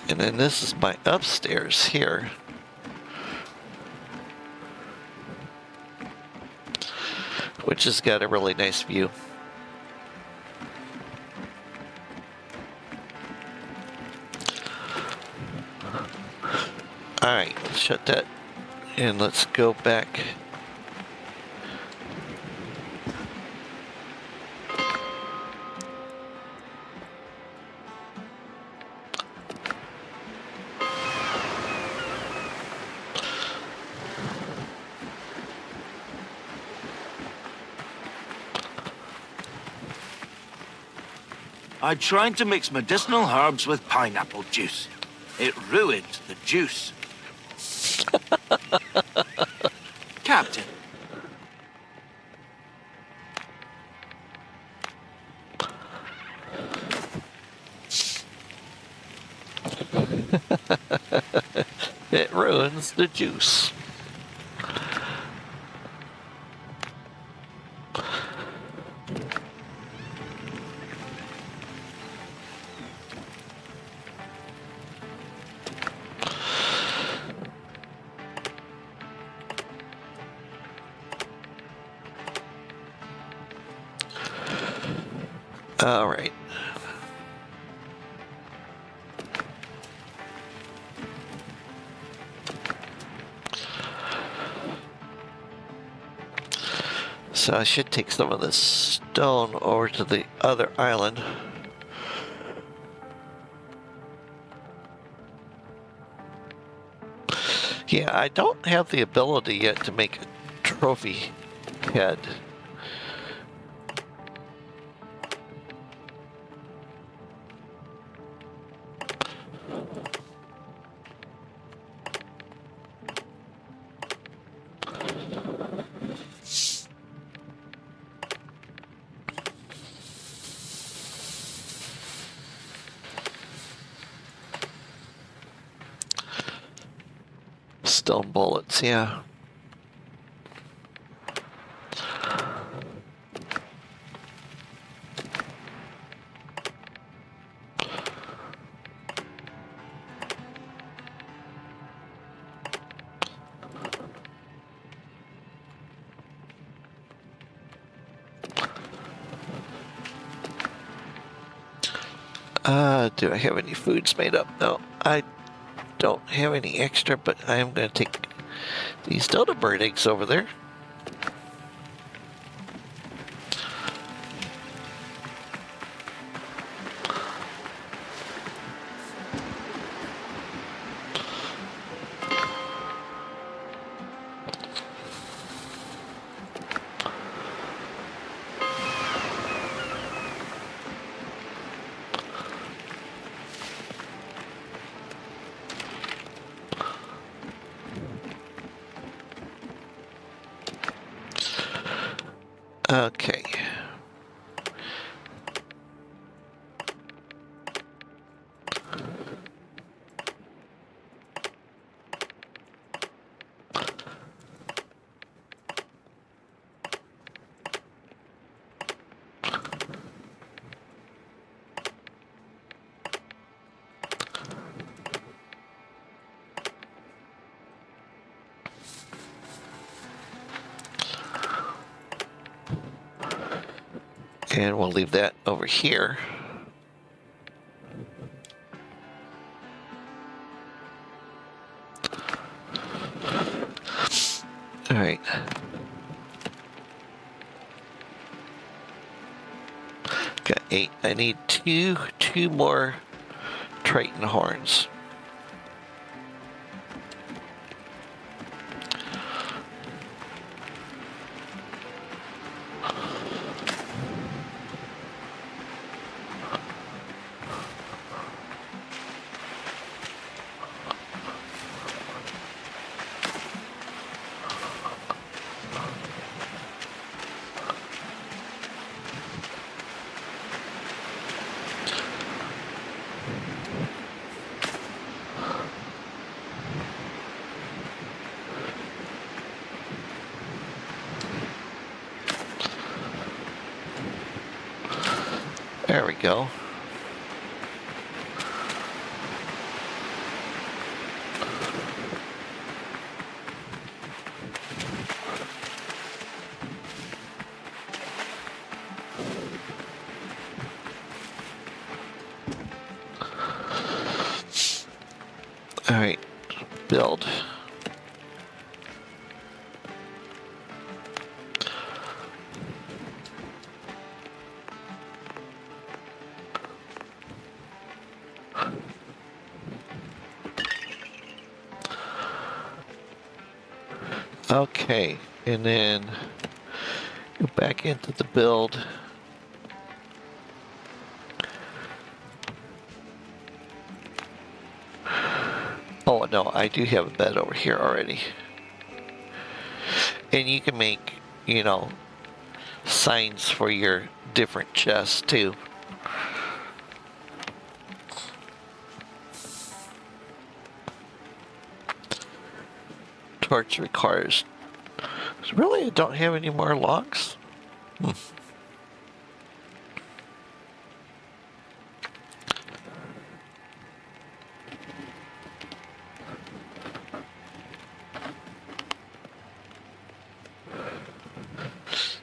And then this is my upstairs here. Which has got a really nice view. Alright, let's shut that and let's go back. I tried to mix medicinal herbs with pineapple juice. It ruined the juice. Captain. it ruins the juice. All right. So I should take some of this stone over to the other island. Yeah, I don't have the ability yet to make a trophy head. Stone bullets, yeah. Do I have any foods made up? No, I don't have any extra, but I am going to take these dodo bird eggs over there. Okay. And we'll leave that over here. All right. Got 8. I need two more Triton horns. There we go. All right, build. Okay, and then go back into the build. Oh no, I do have a bed over here already. And you can make, you know, signs for your different chests too. torch requires. Really, I don't have any more logs?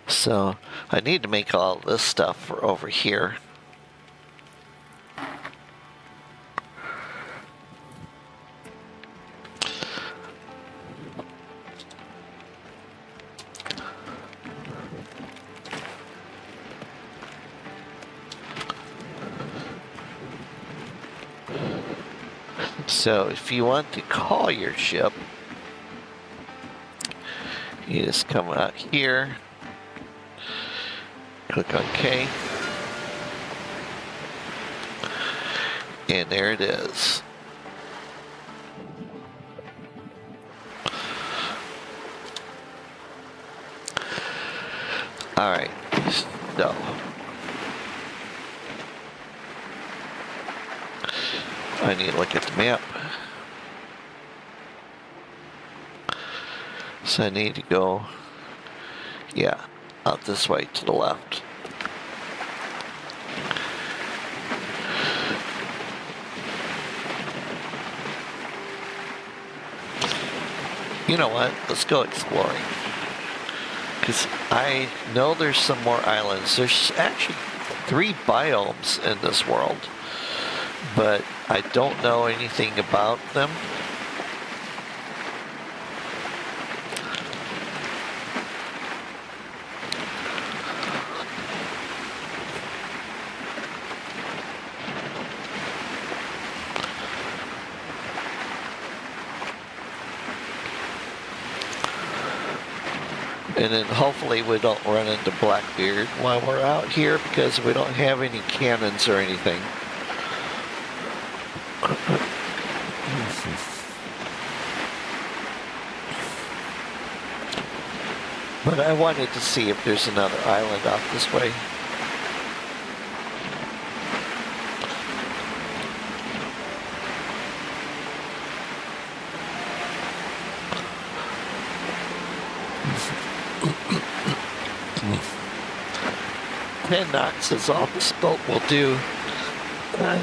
So I need to make all this stuff for over here. So if you want to call your ship, you just come out here, click on K, and there it is. Alright, so I need to look at the map. So I need to go, yeah, out this way to the left. You know what? Let's go exploring. Because I know there's some more islands. There's actually 3 biomes in this world, but I don't know anything about them. And then hopefully we don't run into Blackbeard while we're out here, because we don't have any cannons or anything. But I wanted to see if there's another island out this way. Ten knots is all this boat will do. I'm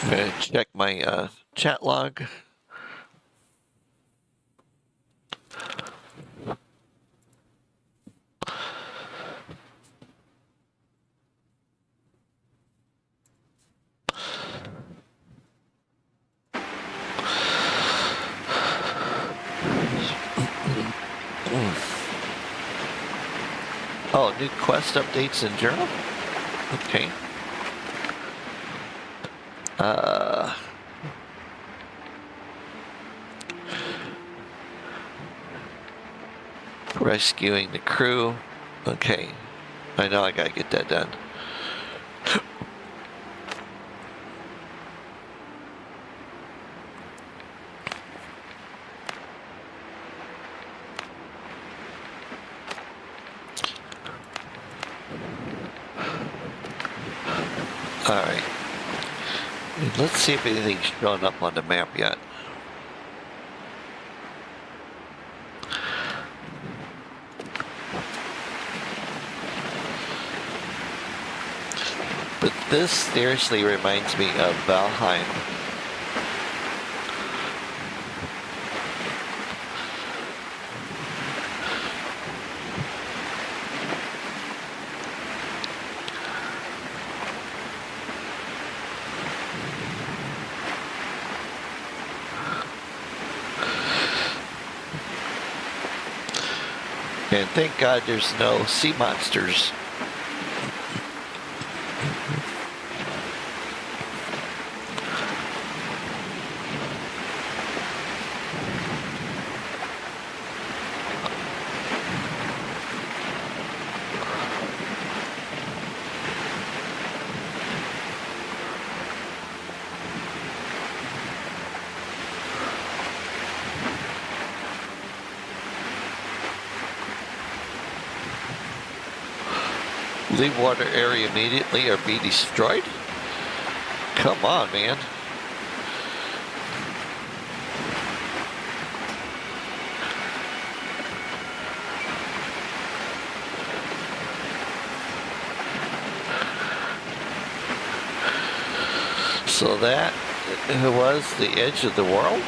gonna check my chat log. Oh, new quest updates in journal? Okay. Rescuing the crew. Okay. I know I gotta get that done. Alright. Let's see if anything's showing up on the map yet. But this seriously reminds me of Valheim. And thank God there's no sea monsters. Leave water area immediately or be destroyed? Come on, man. So that was the edge of the world.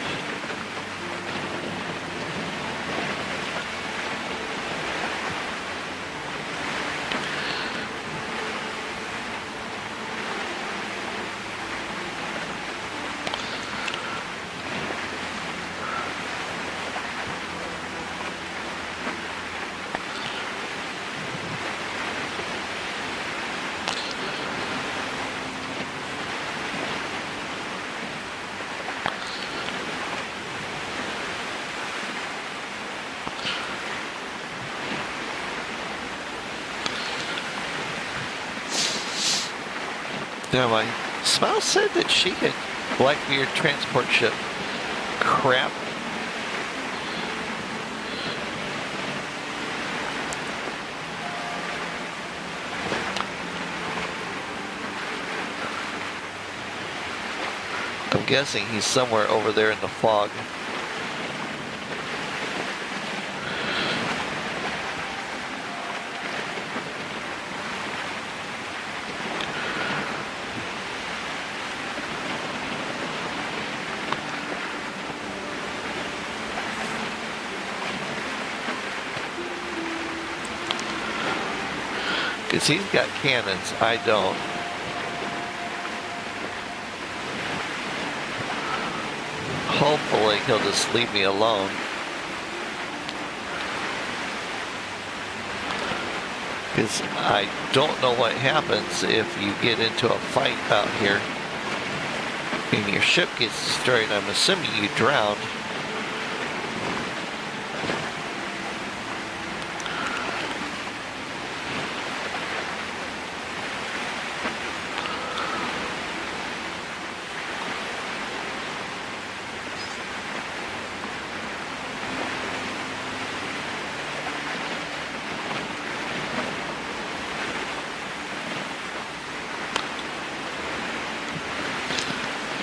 Now, my spouse said that she had Blackbeard transport ship crap. I'm guessing he's somewhere over there in the fog. Because he's got cannons, I don't. Hopefully he'll just leave me alone. Because I don't know what happens if you get into a fight out here and your ship gets destroyed. I'm assuming you drowned.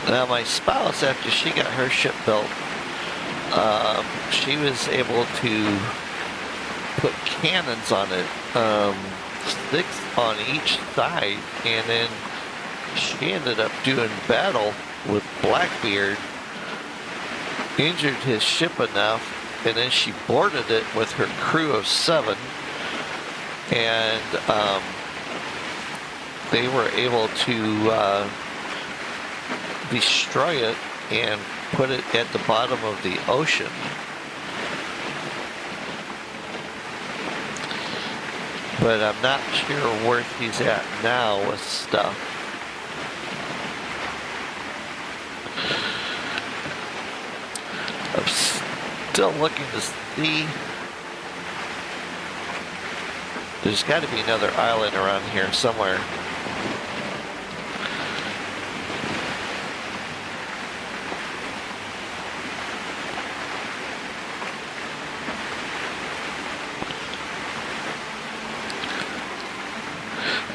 Now my spouse, after she got her ship built, she was able to put cannons on it, 6 on each side, and then she ended up doing battle with Blackbeard, injured his ship enough, and then she boarded it with her crew of 7, and they were able to destroy it and put it at the bottom of the ocean. But I'm not sure where he's at now with stuff. I'm still looking to see. There's got to be another island around here somewhere.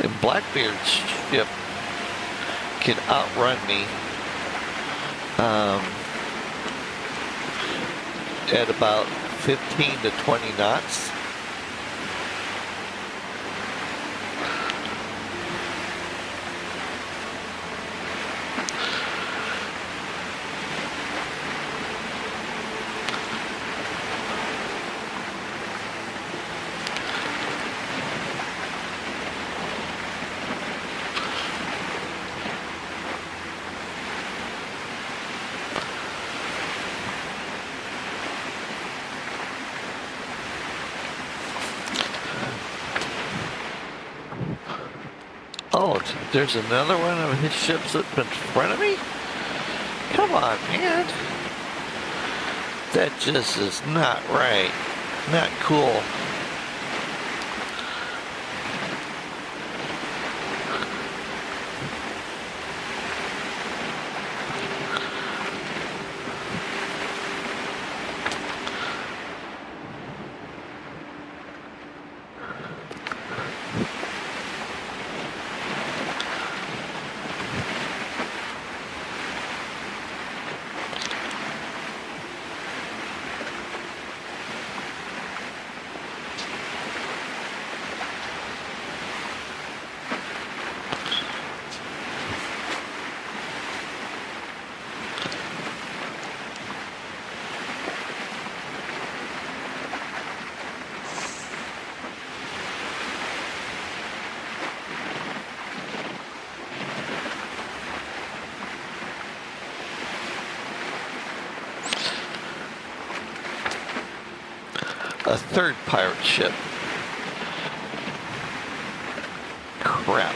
And Blackbeard's ship can outrun me at about 15 to 20 knots. Oh, there's another one of his ships up in front of me? Come on, man. That just is not right. Not cool. a third pirate ship. Crap.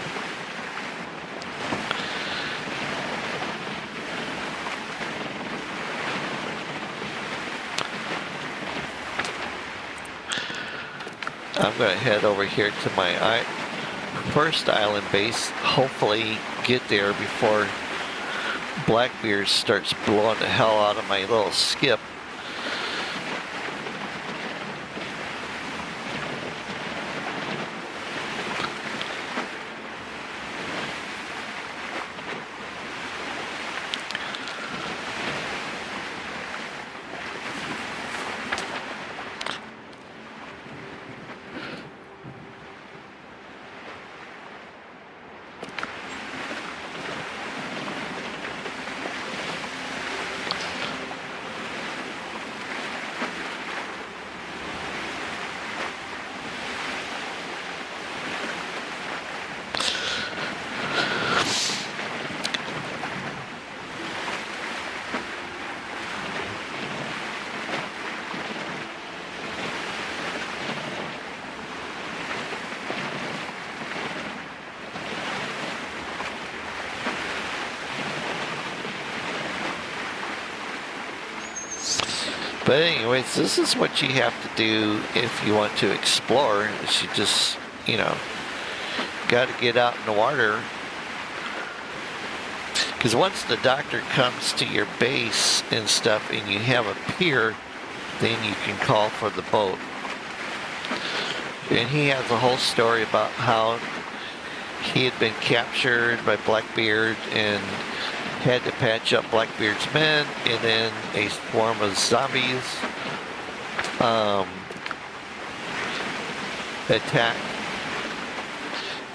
I'm going to head over here to my first island base. Hopefully get there before Blackbeard starts blowing the hell out of my little skip. But anyways, this is what you have to do if you want to explore. Is you just, you know, got to get out in the water. Because once the doctor comes to your base and stuff and you have a pier, then you can call for the boat. And he has a whole story about how he had been captured by Blackbeard and had to patch up Blackbeard's men, and then a swarm of zombies attacked.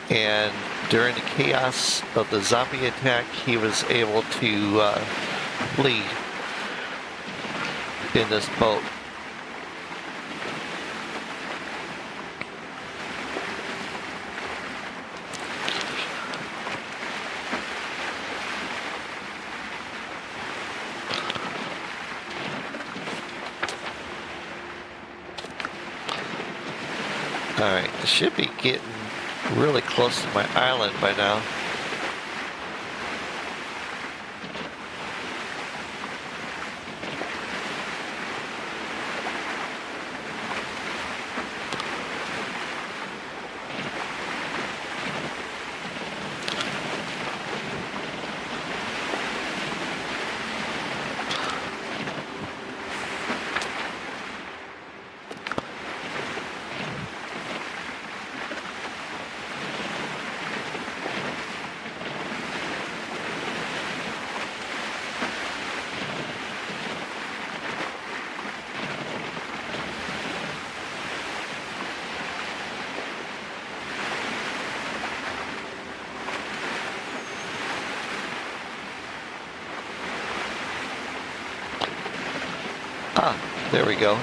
And during the chaos of the zombie attack, he was able to flee in this boat. Alright, I should be getting really close to my island by now. Ah, there we go.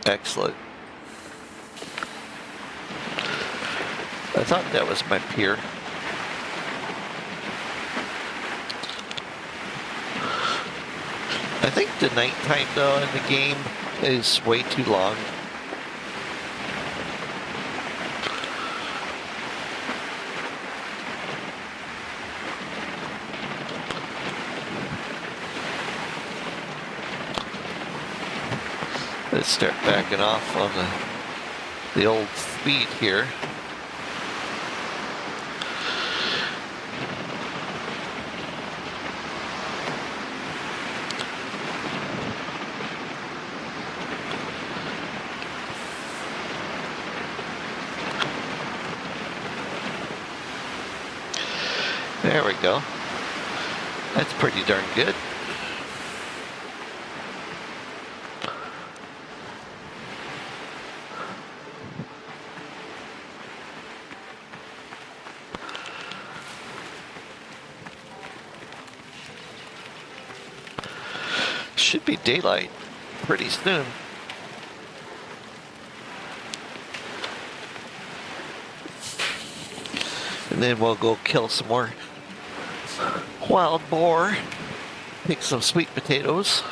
Excellent. I thought that was my pier. I think the nighttime though in the game is way too long. Let's start backing off on the old speed here. There we go. That's pretty darn good. should be daylight pretty soon. And then we'll go kill some more wild boar. Pick some sweet potatoes.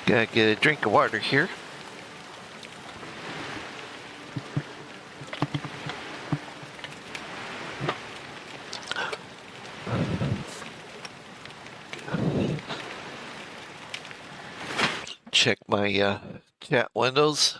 Gotta get a drink of water here. Check my chat windows.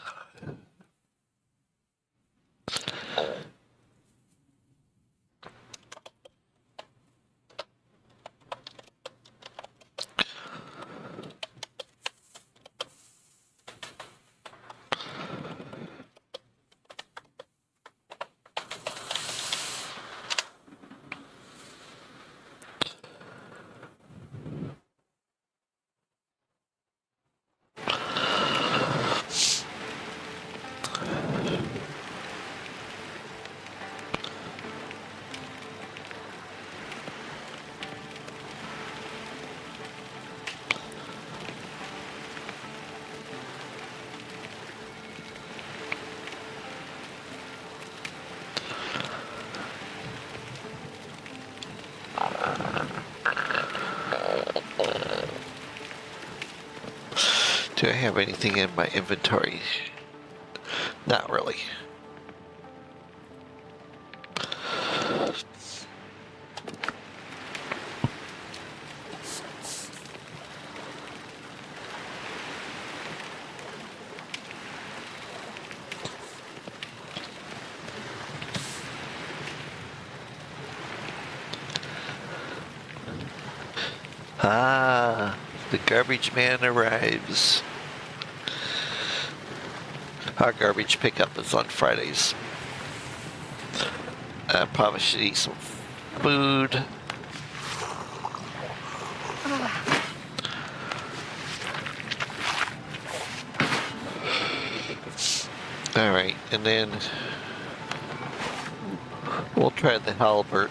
Do I have anything in my inventory? Not really. Ah, the garbage man arrives. Our garbage pickup is on Fridays. I probably should eat some food. Alright, and then we'll try the halibut.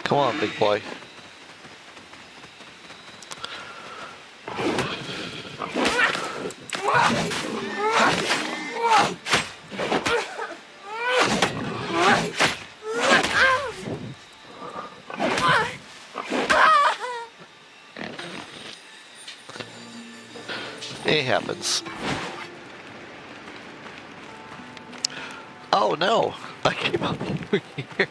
Come on, big boy. It happens. Oh no, I came up over here.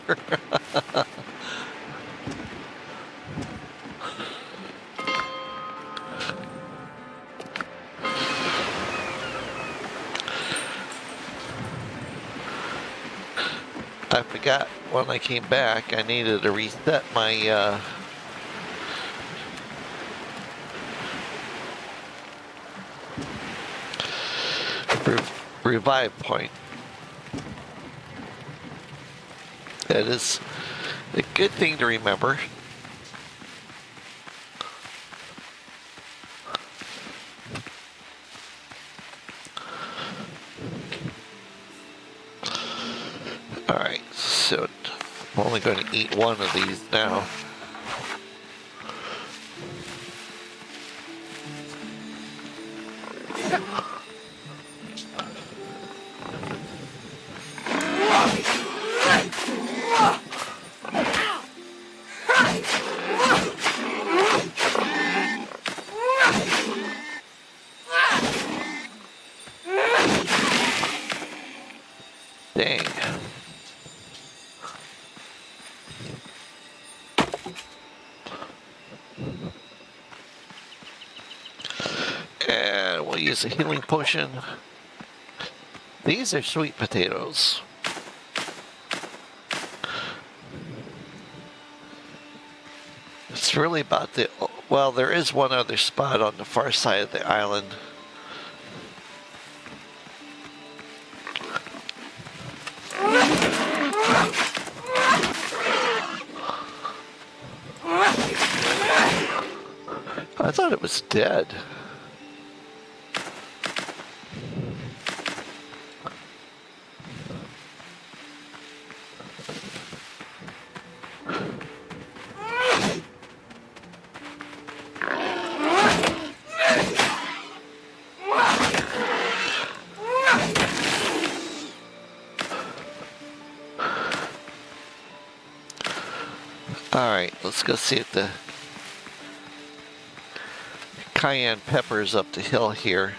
I forgot when I came back I needed to reset my revive point. That is a good thing to remember. Alright, so I'm only going to eat one of these now. Dang. we'll use a healing potion. These are sweet potatoes. It's really about the... Well, there is one other spot on the far side of the island. I thought it was dead. Alright, let's go see if the cayenne pepper's up the hill here.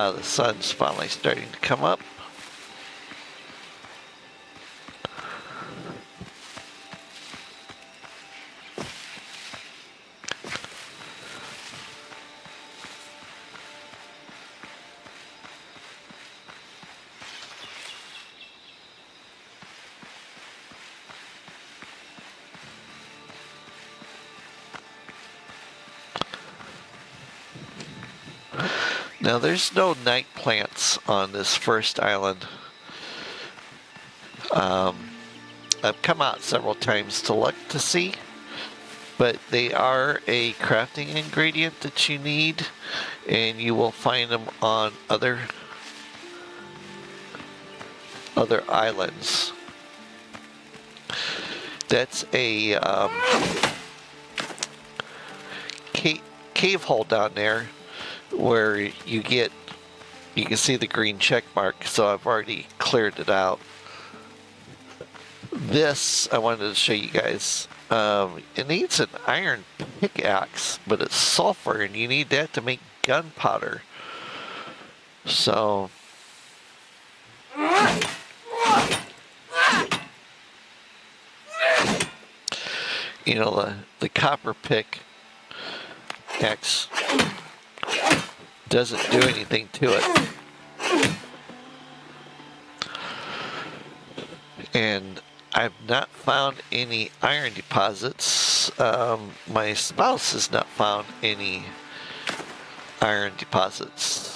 The sun's finally starting to come up. Now there's no night plants on this first island. I've come out several times to look to see, but they are a crafting ingredient that you need, and you will find them on other islands. That's a cave hole down there where you can see the green check mark, so I've already cleared it out. This I wanted to show you guys. It needs an iron pickaxe, but it's sulfur and you need that to make gunpowder. So you know, the copper pickaxe doesn't do anything to it. And I've not found any iron deposits. My spouse has not found any iron deposits.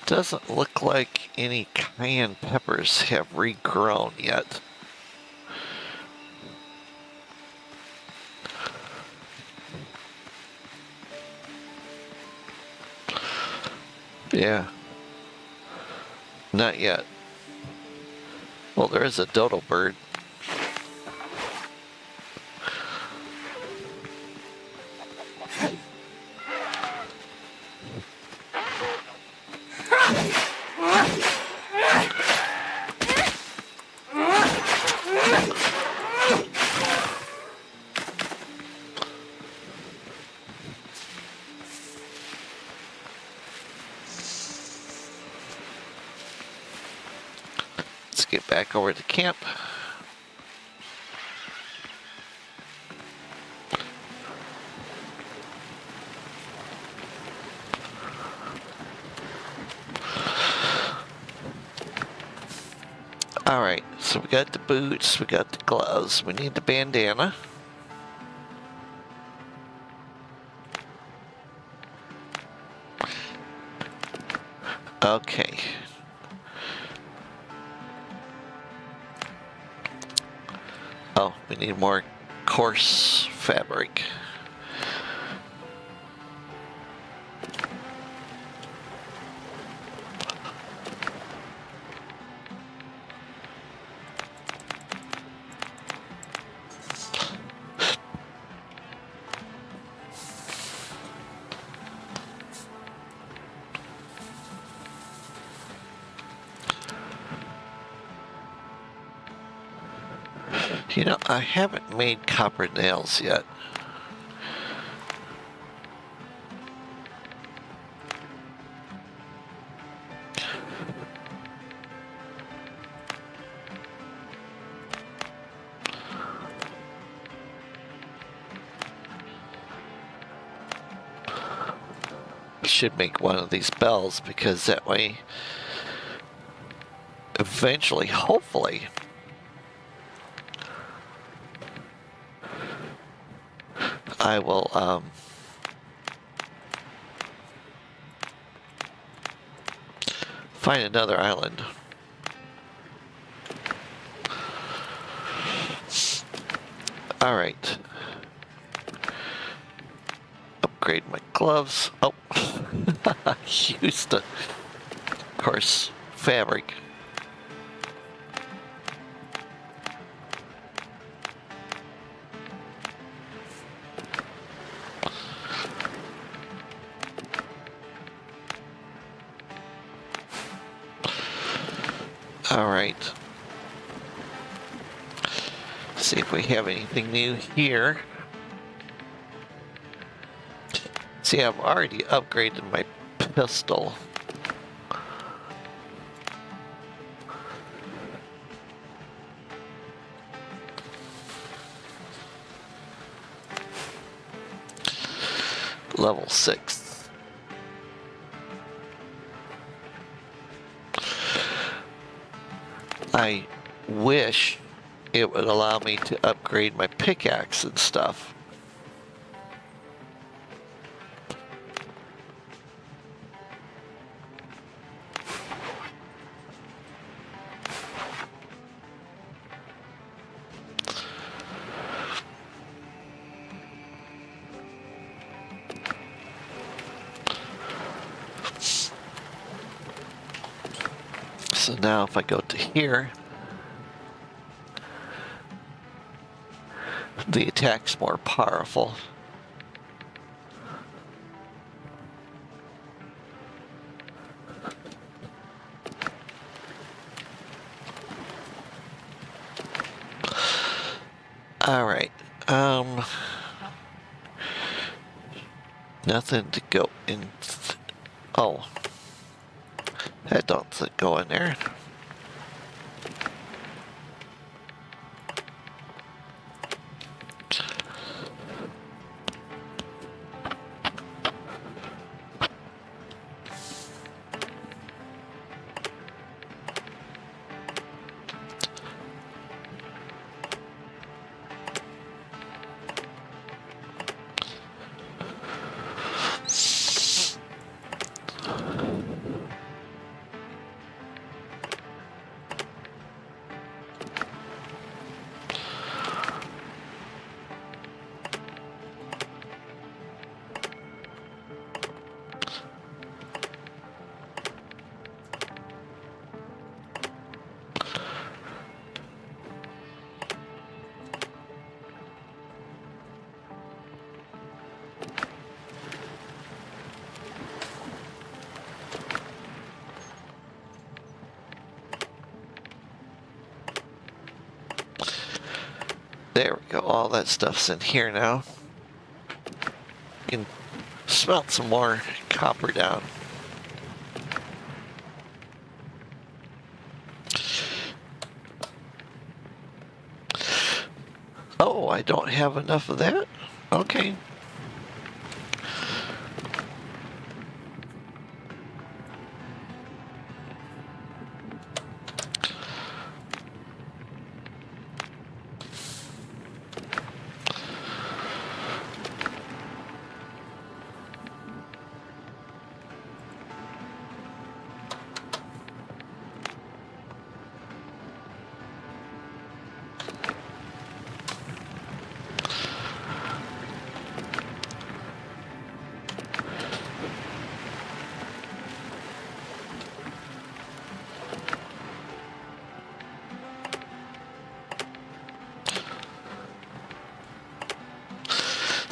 Doesn't look like any cayenne peppers have regrown yet. Yeah. Not yet. Well, there is a dodo bird. Let's get back over to camp. Alright, so we got the boots, we got the gloves, we need the bandana. Okay. Oh, we need more coarse fabric. You know, I haven't made copper nails yet. Should make one of these bells because that way, eventually, hopefully, I will find another island. All right. Upgrade my gloves. Oh, I used the coarse fabric. All right. See if we have anything new here. See, I've already upgraded my pistol. Level 6. I wish it would allow me to upgrade my pickaxe and stuff. So now if I go to here, the attack's more powerful. All right. Nothing to go in. Oh, that doesn't go in there. There we go. All that stuff's in here now. You can smelt some more copper down. Oh, I don't have enough of that? Okay.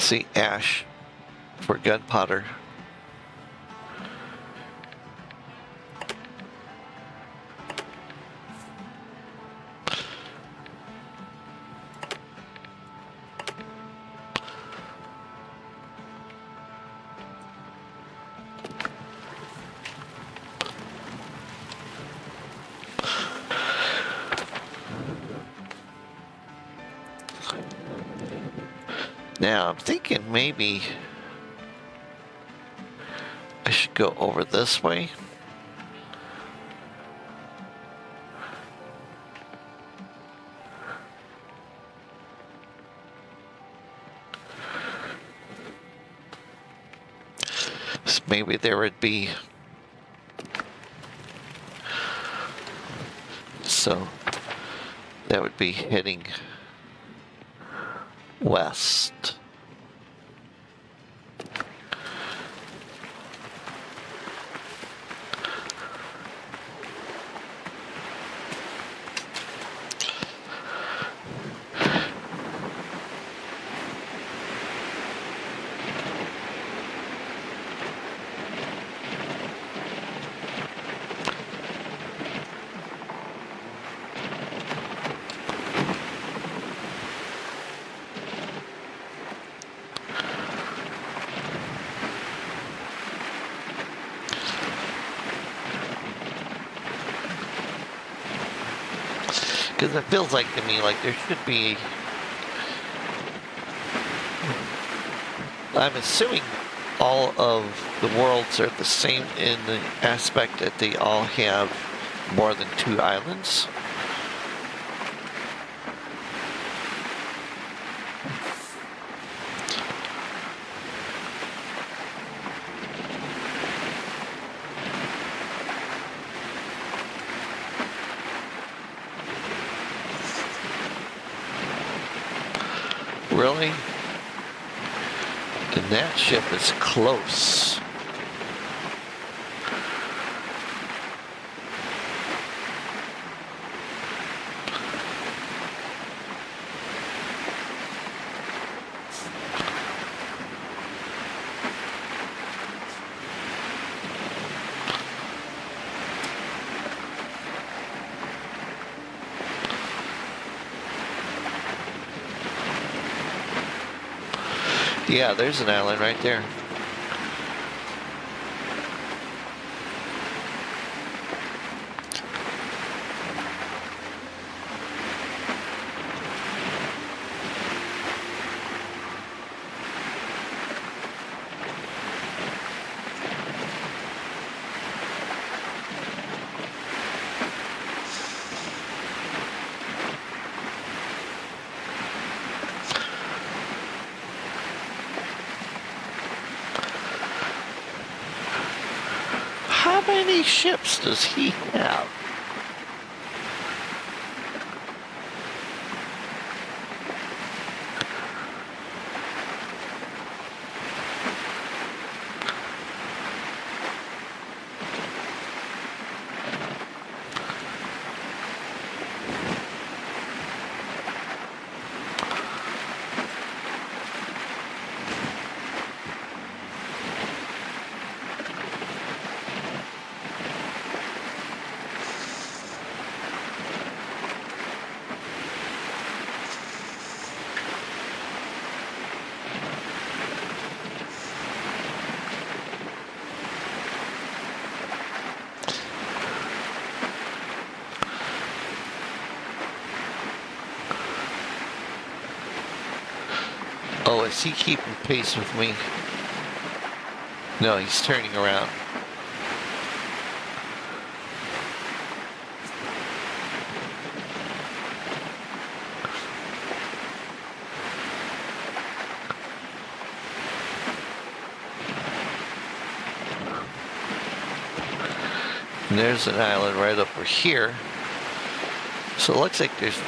See, ash for gunpowder. Now I'm thinking maybe I should go over this way. So maybe there would be, so that would be heading west. Because it feels like to me like there should be, I'm assuming all of the worlds are the same in the aspect that they all have more than 2 islands. Really? And that ship is close. Yeah, there's an island right there. How many ships does he have? Oh, is he keeping pace with me? No, he's turning around. And there's an island right over here. So it looks like there's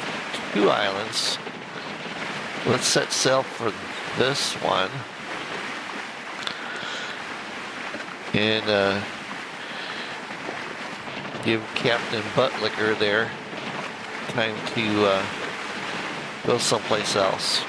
2 islands. Let's set sail for this one. And give Captain Buttlicker there time to go someplace else.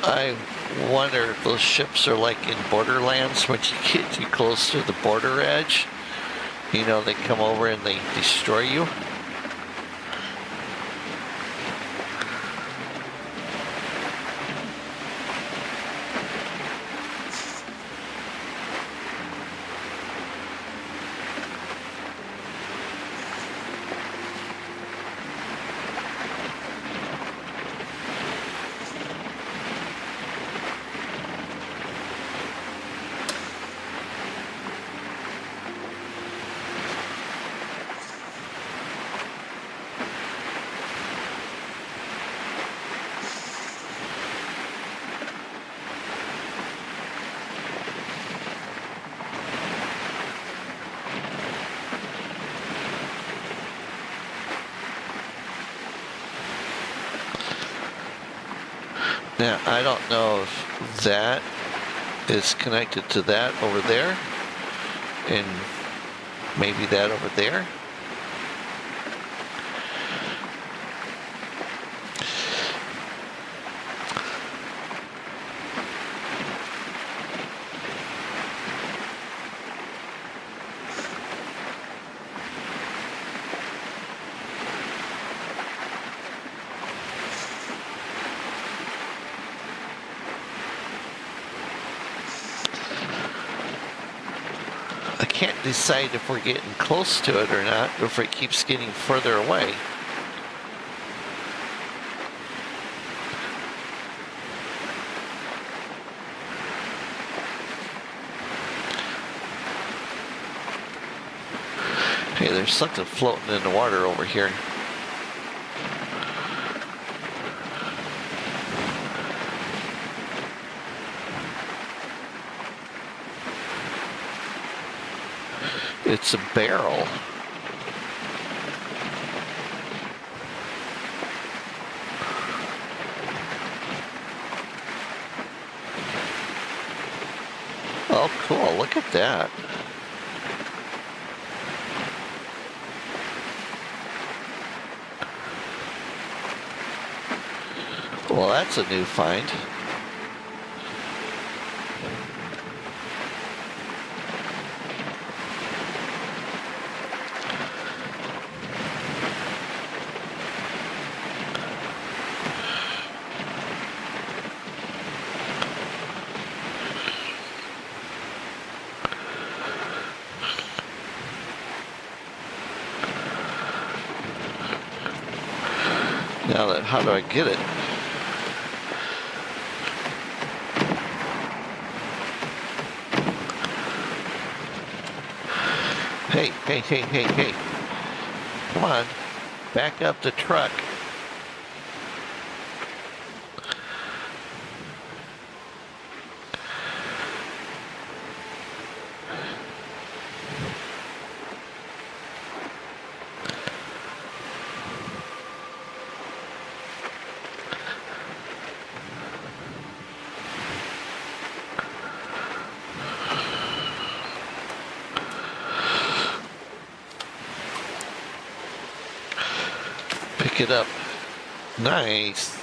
I wonder if those ships are like in Borderlands when you get too close to the border edge. You know, they come over and they destroy you. Now, I don't know if that is connected to that over there, and maybe that over there. I can't decide if we're getting close to it or not, or if it keeps getting further away. Hey, there's something floating in the water over here. It's a barrel. Oh, cool. Look at that. Well, that's a new find. Now that, how do I get it? Hey, hey, hey, hey, hey. Come on. Back up the truck. Pick it up. Nice.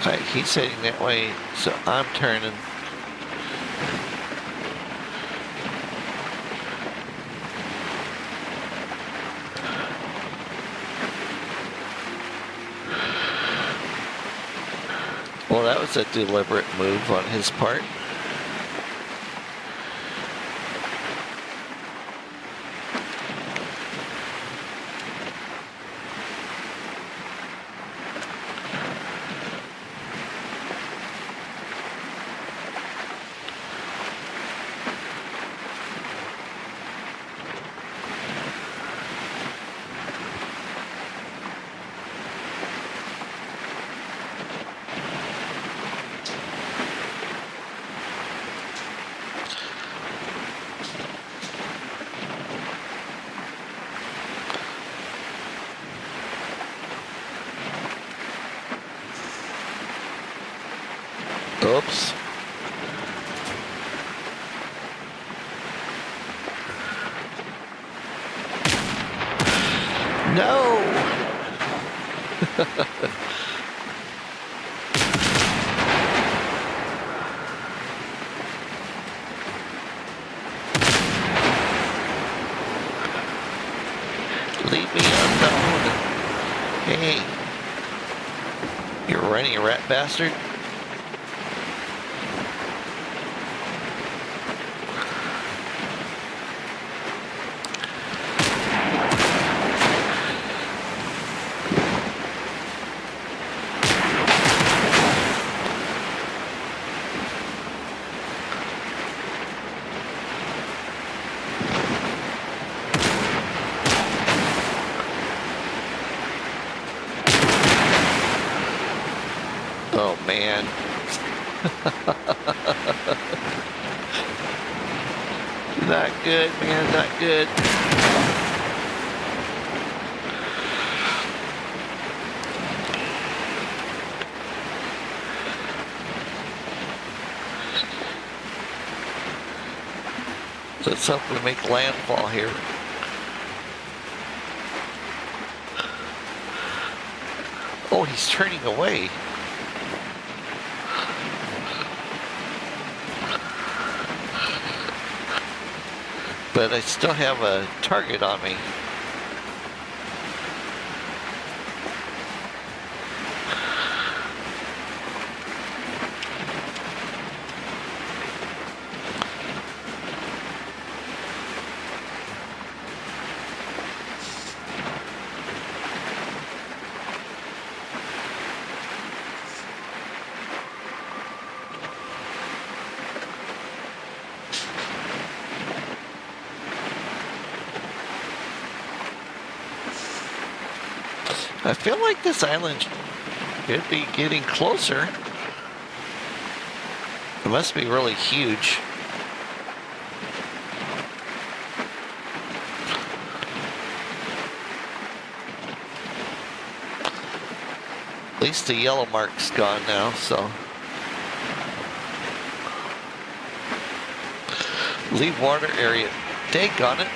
Alright, he's heading that way, so I'm turning. Well, that was a deliberate move on his part. Oops. No! Leave me alone. Hey. You're running, you rat bastard. Oh man. Not good, man, not good. Let's hope we make landfall here. Oh, he's turning away. But I still have a target on me. I feel like this island could be getting closer. It must be really huge. At least the yellow mark's gone now, so. Leave water area. Daggone it.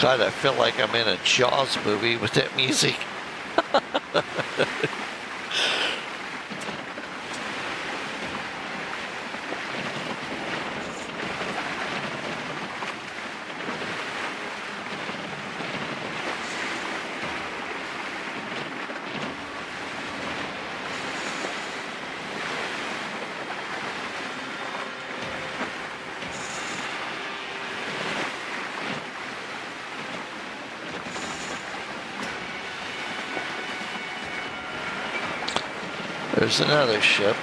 God, I feel like I'm in a Jaws movie with that music. There's another ship.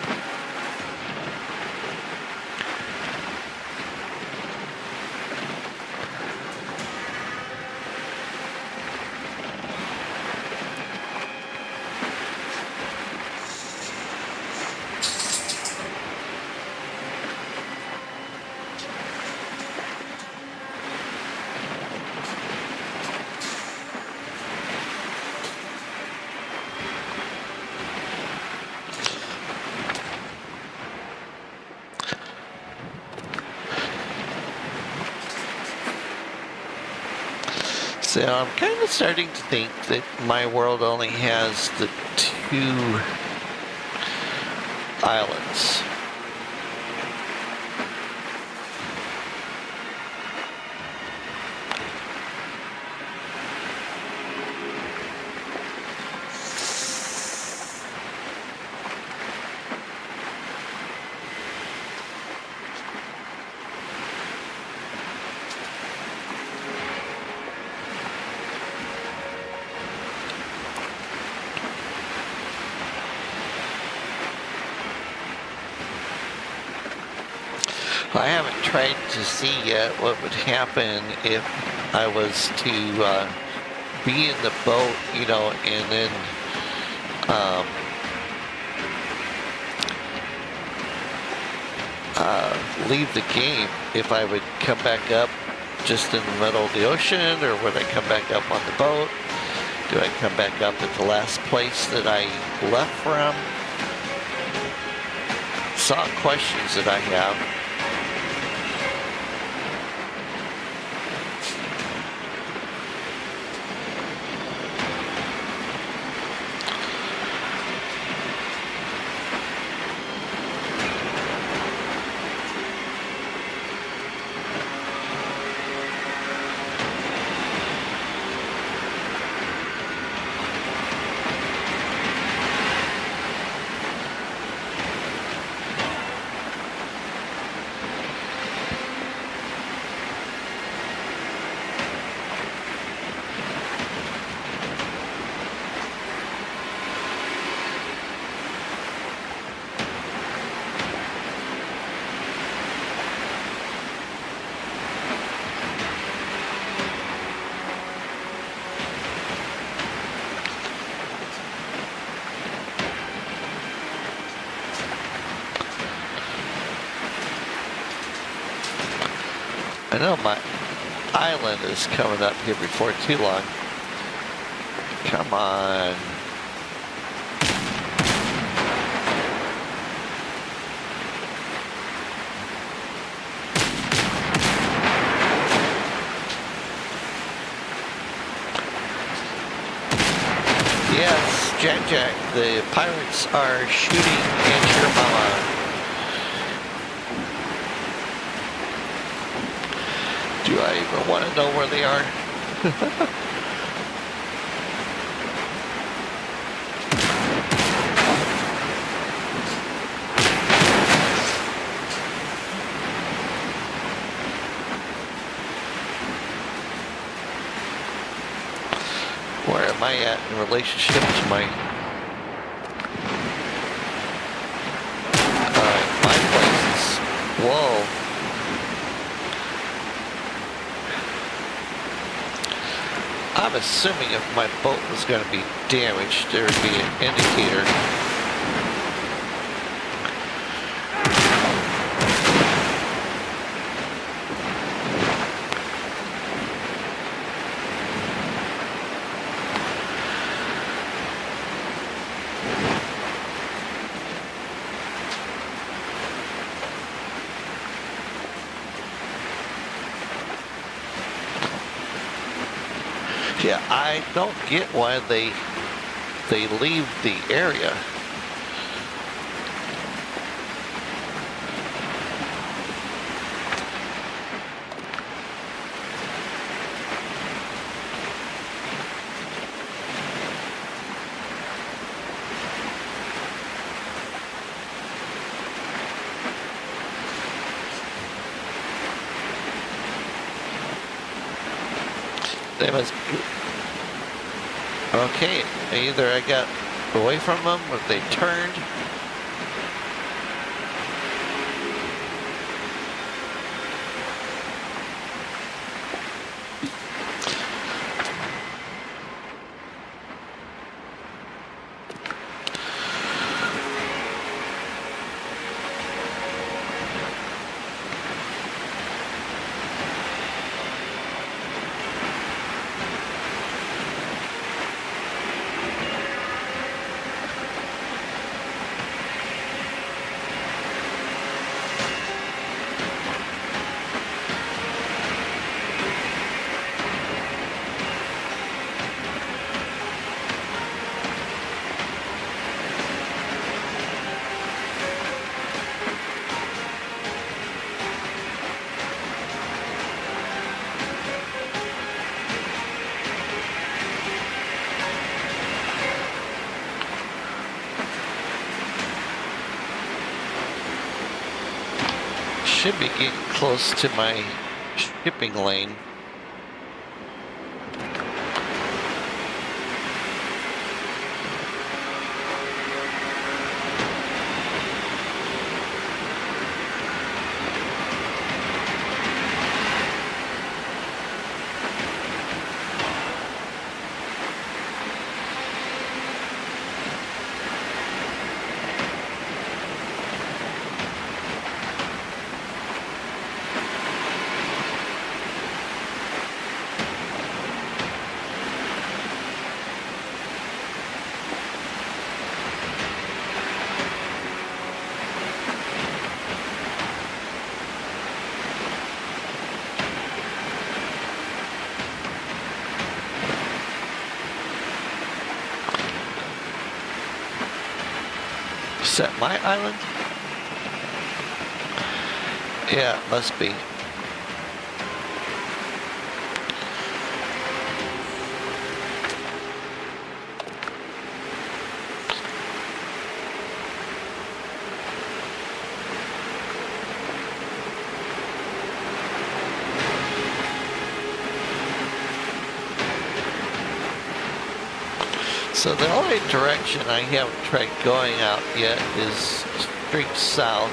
So I'm kind of starting to think that my world only has the 2 islands. I haven't tried to see yet what would happen if I was to be in the boat, you know, and then leave the game, if I would come back up just in the middle of the ocean, or would I come back up on the boat? Do I come back up at the last place that I left from? Some questions that I have. I know my island is coming up here before too long. Come on. Yes, Jack, the pirates are shooting at your mama. Do I even want to know where they are? Where am I at in relationship to my places? Whoa. I'm assuming if my boat was going to be damaged, there would be an indicator. Yeah, I don't get why they leave the area. They must. Okay, either I got away from them or they turned. Should be getting close to my shipping lane. Is that my island? Yeah, it must be. So the only direction I haven't tried going out yet is straight south.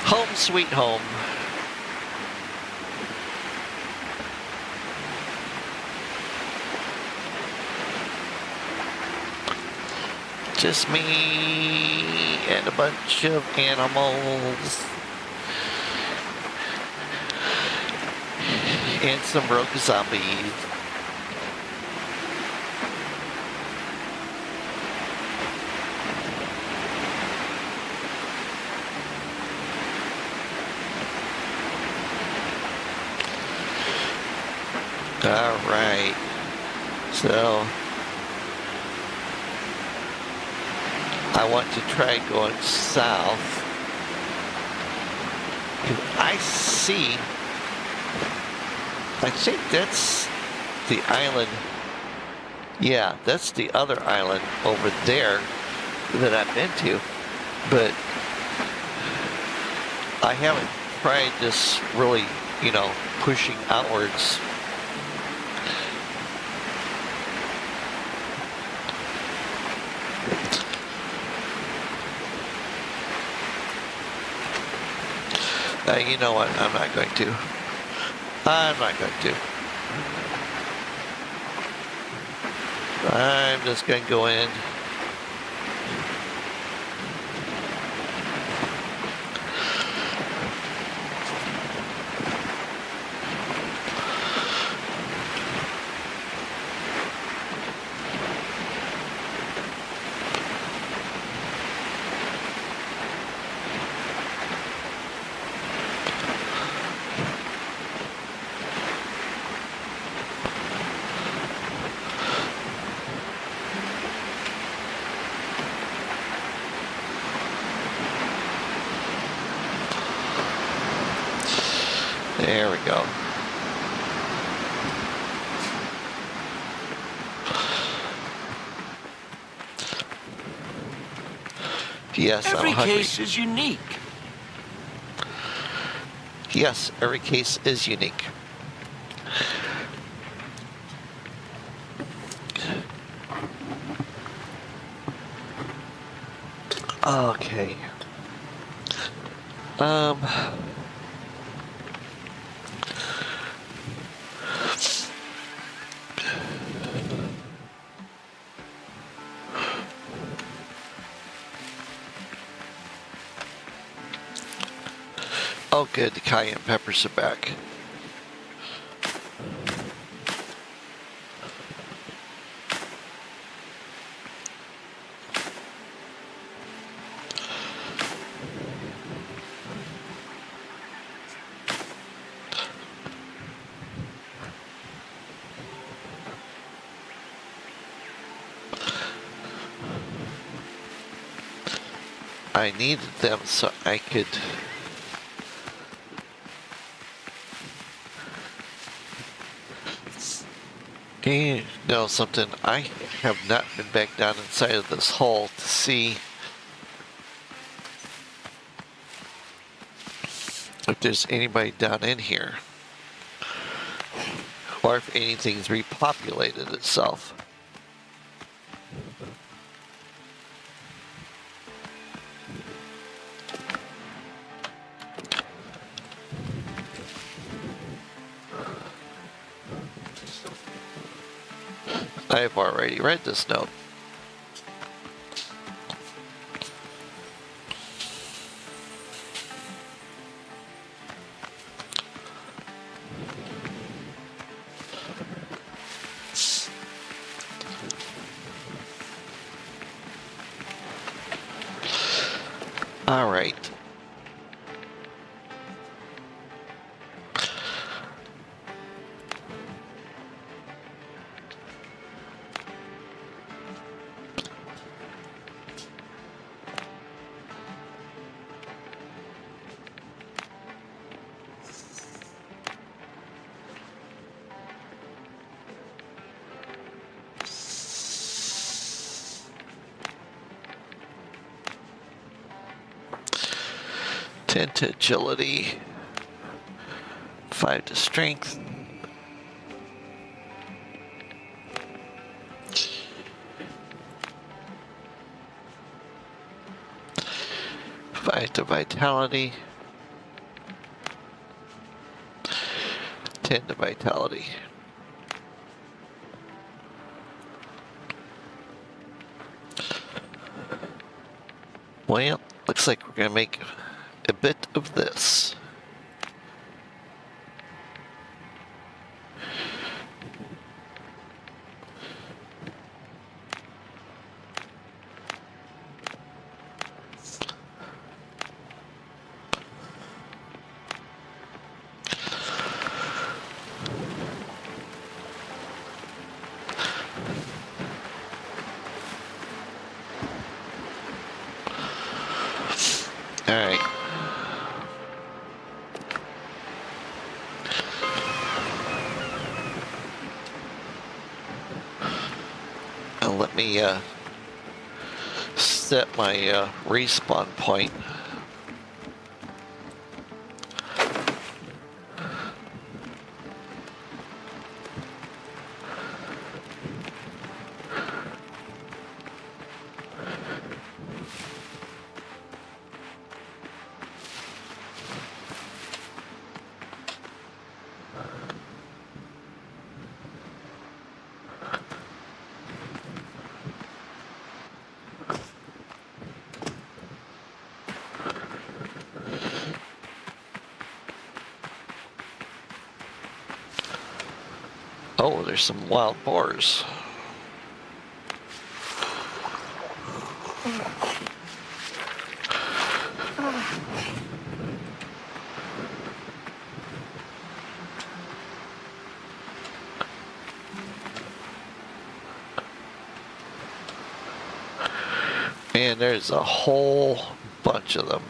Home sweet home. Just me and a bunch of animals. And some rogue zombies. All right, so I want to try going south. I think that's the island. Yeah, that's the other island over there that I've been to, but I haven't tried this really, pushing outwards. You know what? I'm not going to. I'm not going to. I'm just going to go in. There we go. Yes, Every I'm hungry. case is unique. Yes, every case is unique. Okay. Um, oh good, the cayenne peppers are back. I needed them so I could you know something, I have not been back down inside of this hole to see if there's anybody down in here or if anything's repopulated itself. I've already read this note. All right. Ten to agility, 5 to strength. Five to vitality, 10 to vitality. Well, looks like we're gonna make a bit of this. All right. Now let me set my respawn point. Oh, there's some wild boars. Man, there's a whole bunch of them.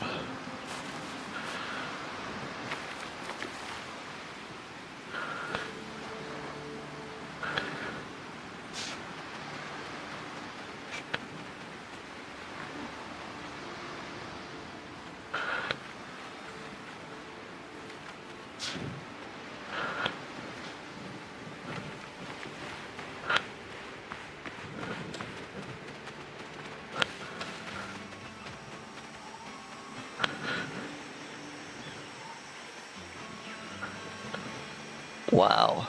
Wow.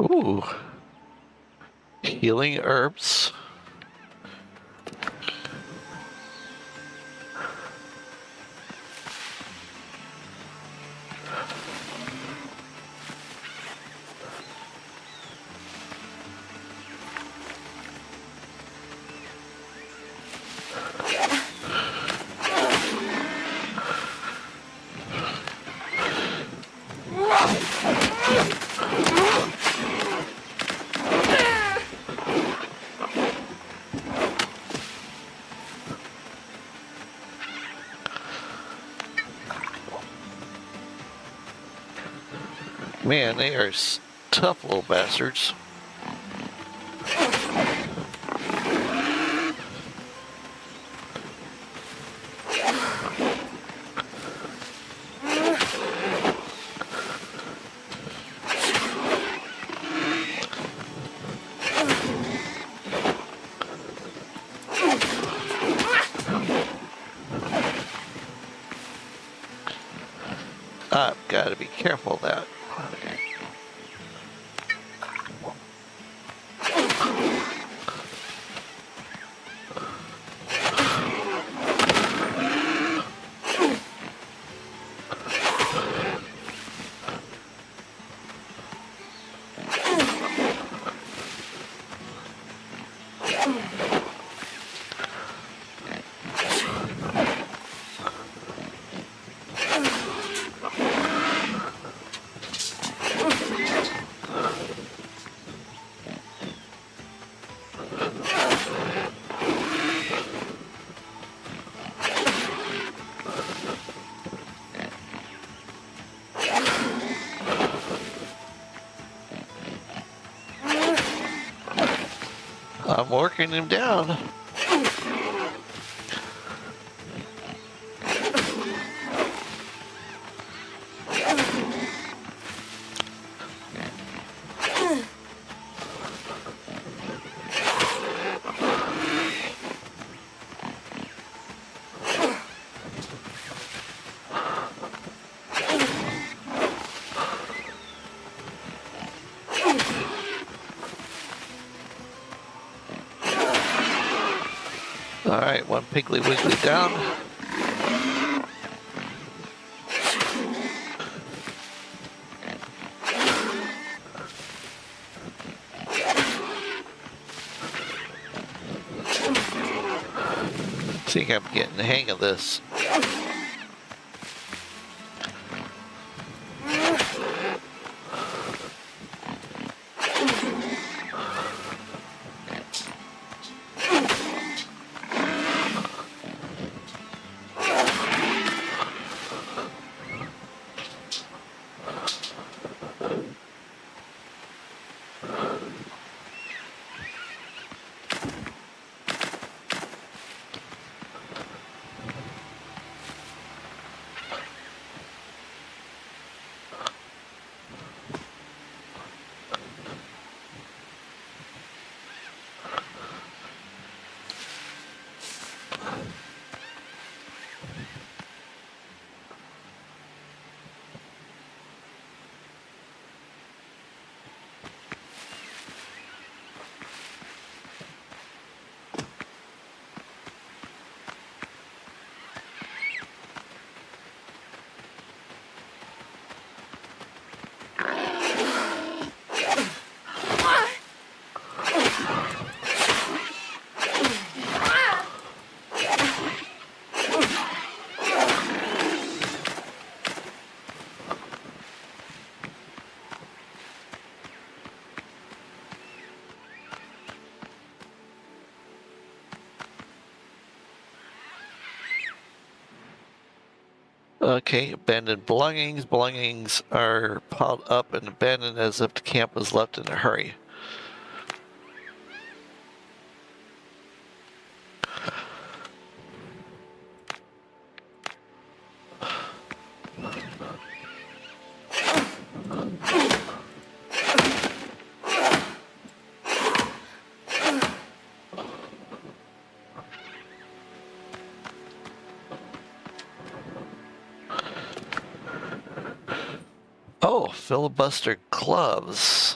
Ooh. Healing herbs. Man, they are tough little bastards. I've got to be careful of that. I'm working him down. Alright, one Piggly Wiggly down. I think I'm getting the hang of this. Okay, abandoned belongings. Belongings are piled up and abandoned as if the camp was left in a hurry. Oh, filibuster gloves.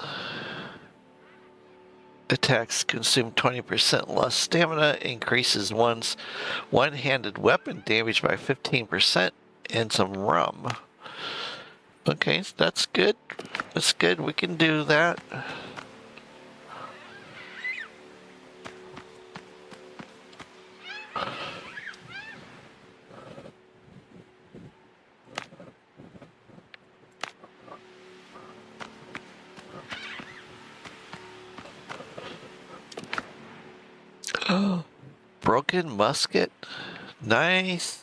Attacks consume 20% less stamina, increases one's one-handed weapon damage by 15%, and some rum. Okay, that's good. That's good. We can do that. Broken musket. Nice.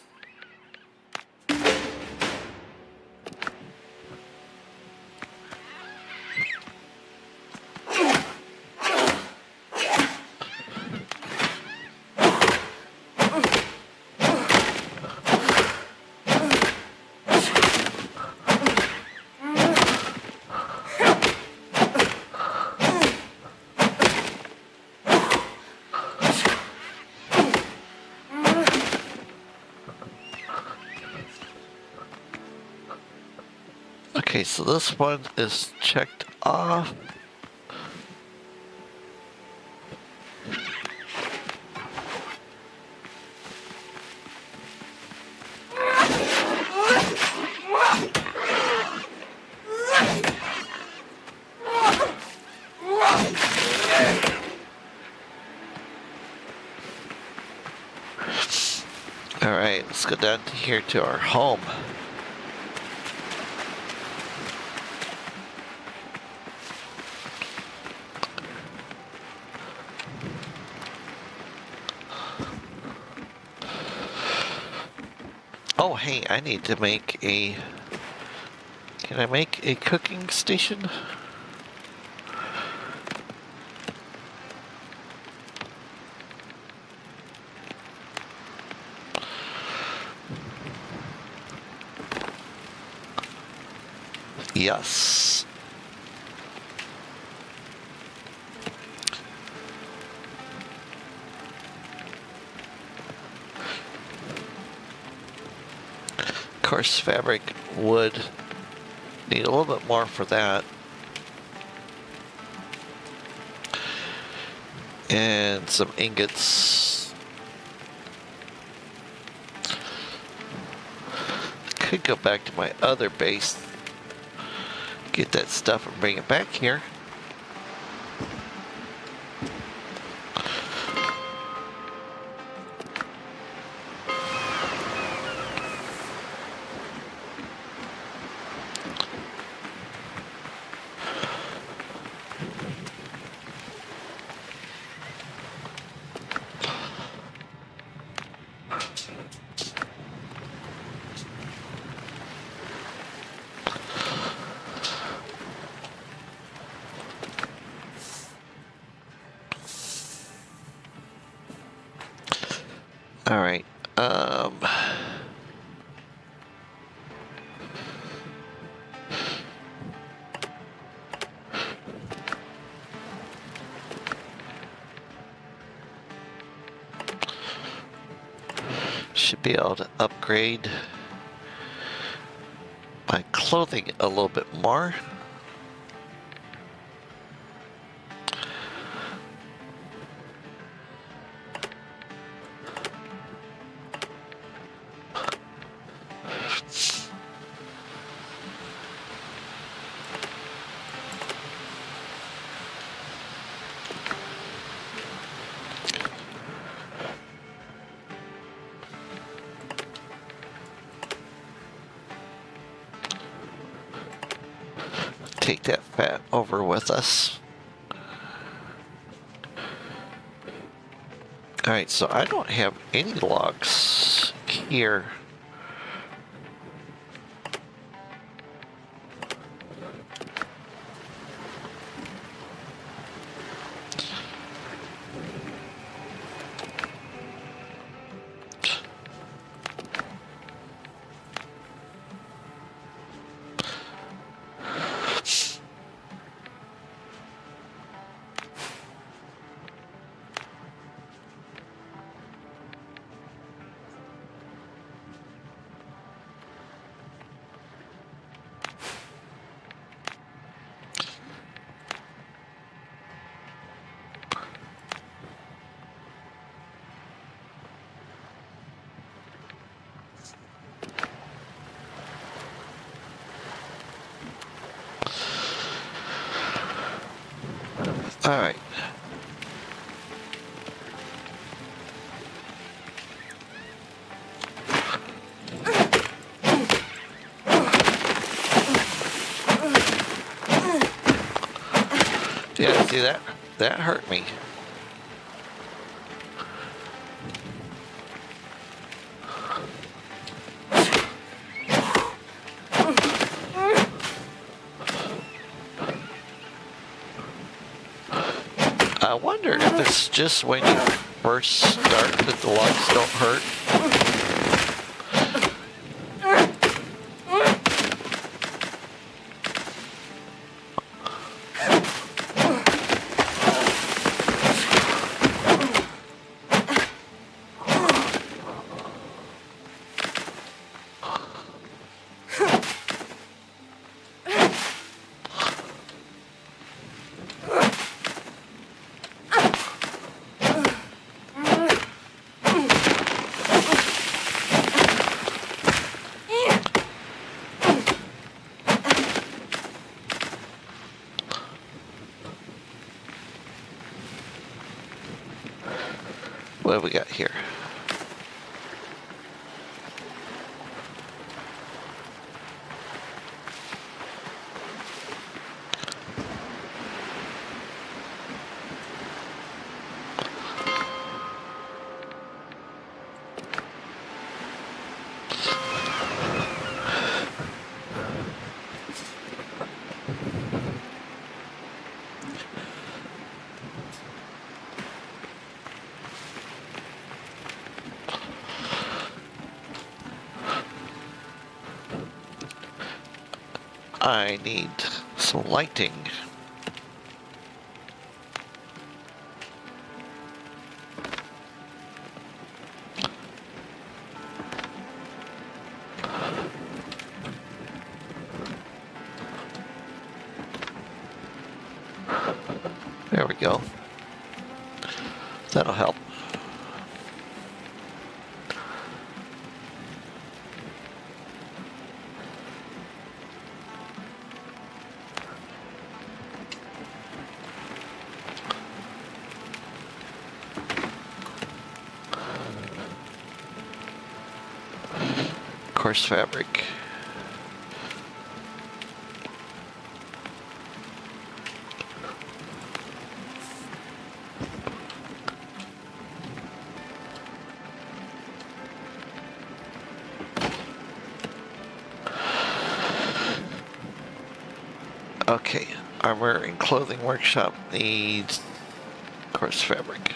Okay, so this one is checked off. All right, let's go down to here to our home. Oh, hey, I need to make a... Can I make a cooking station? Yes. Coarse fabric, wood. Need a little bit more for that. And some ingots. Could go back to my other base. Get that stuff and bring it back here. All right. Should be able to upgrade my clothing a little bit more. Take that fat over with us. Alright, so I don't have any logs here. Alright. Yeah, see that? That hurt me. I wonder if it's just when you first start that the logs don't hurt. What have we got here? I need some lighting. There we go. That'll help. Coarse fabric. Okay, armor and clothing workshop needs coarse fabric.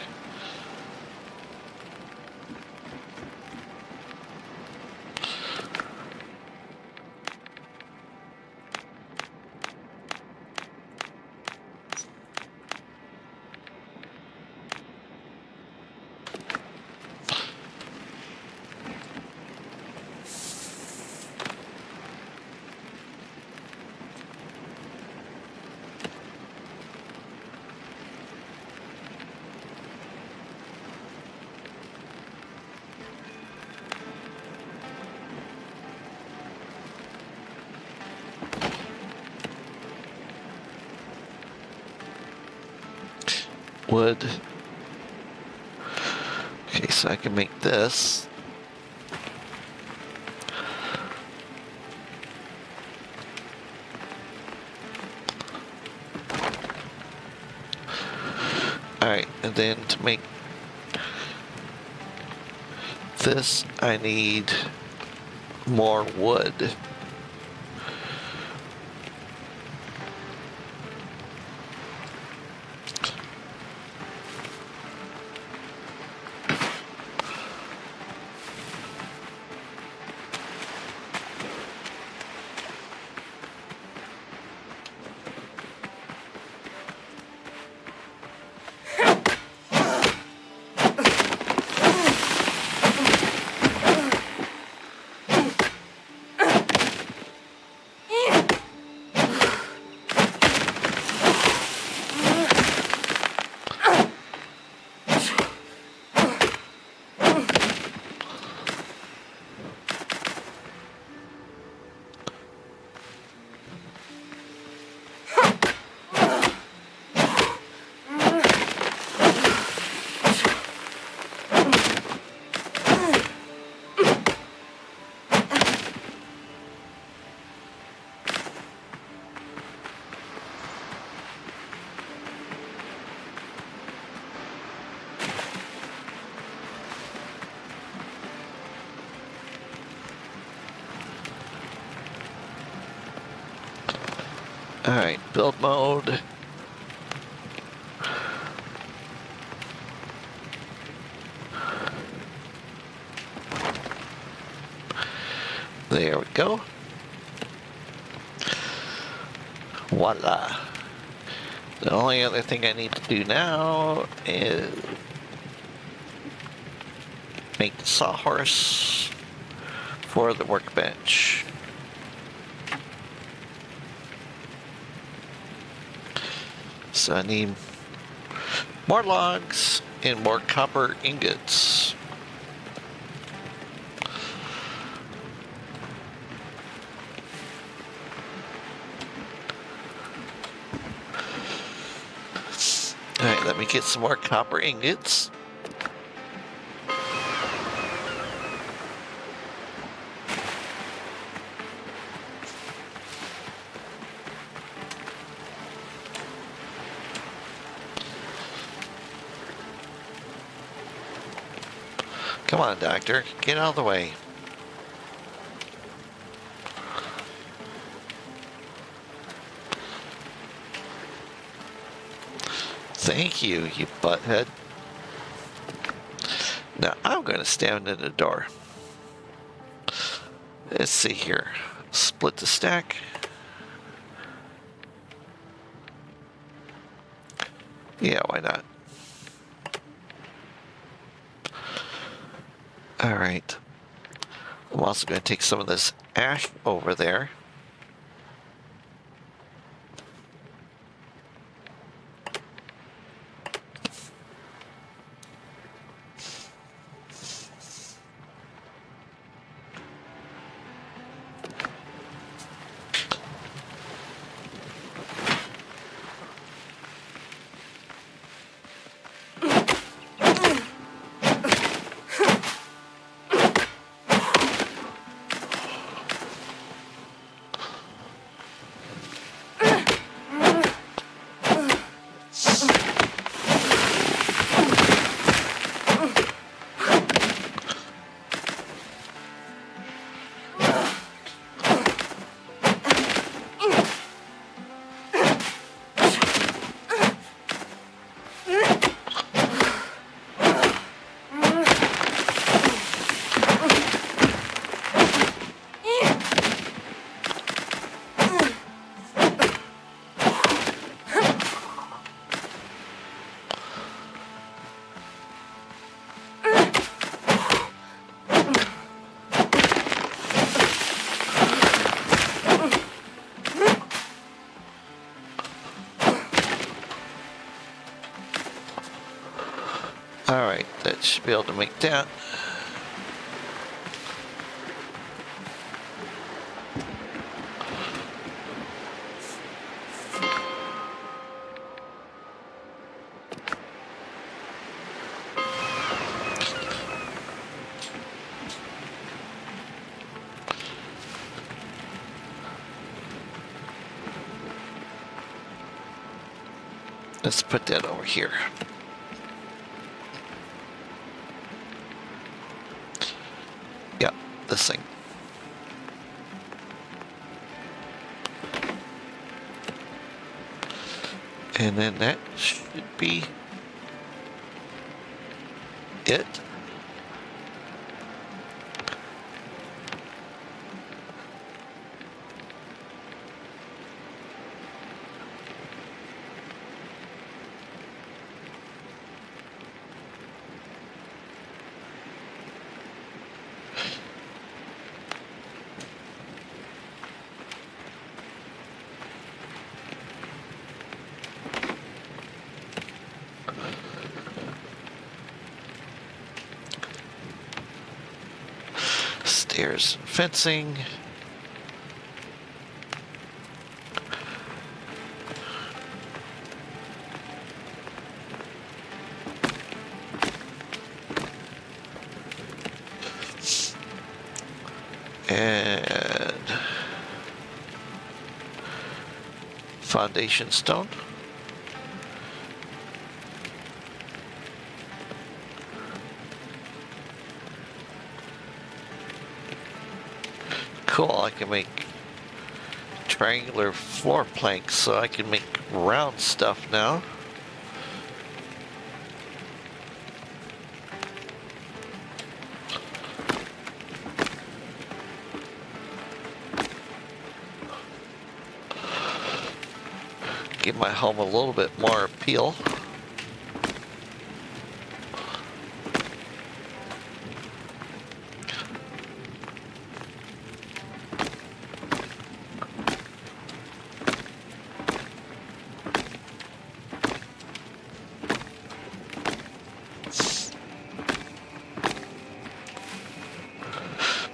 Wood. Okay, so I can make this. Alright, and then to make this, I need more wood. Alright, build mode. There we go. Voila. The only other thing I need to do now is make the sawhorse for the workbench. So I need more logs and more copper ingots. Alright, let me get some more copper ingots. Come on, Doctor, get out of the way. Thank you, you butthead. Now I'm going to stand in the door. Let's see here. Split the stack. Yeah, why not? All right. I'm also going to take some of this ash over there. Alright, that should be able to make that. Let's put that over here. Yeah, this thing. And then that should be it. Stairs, fencing. And foundation stone. Cool, I can make triangular floor planks so I can make round stuff now. Give my home a little bit more appeal.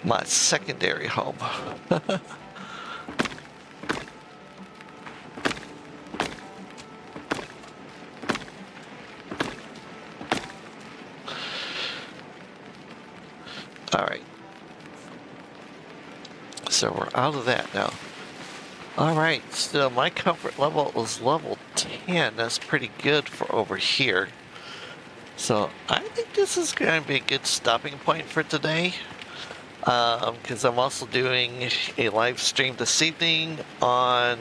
My secondary home. All right. So we're out of that now. All right, so my comfort level is level 10. That's pretty good for over here. So I think this is going to be a good stopping point for today. Because I'm also doing a live stream this evening on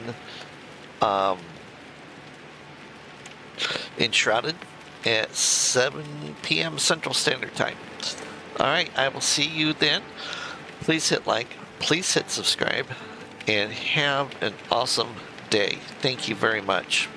Enshrouded at 7 p.m. Central Standard Time. Alright, I will see you then. Please hit like, please hit subscribe, and have an awesome day. Thank you very much.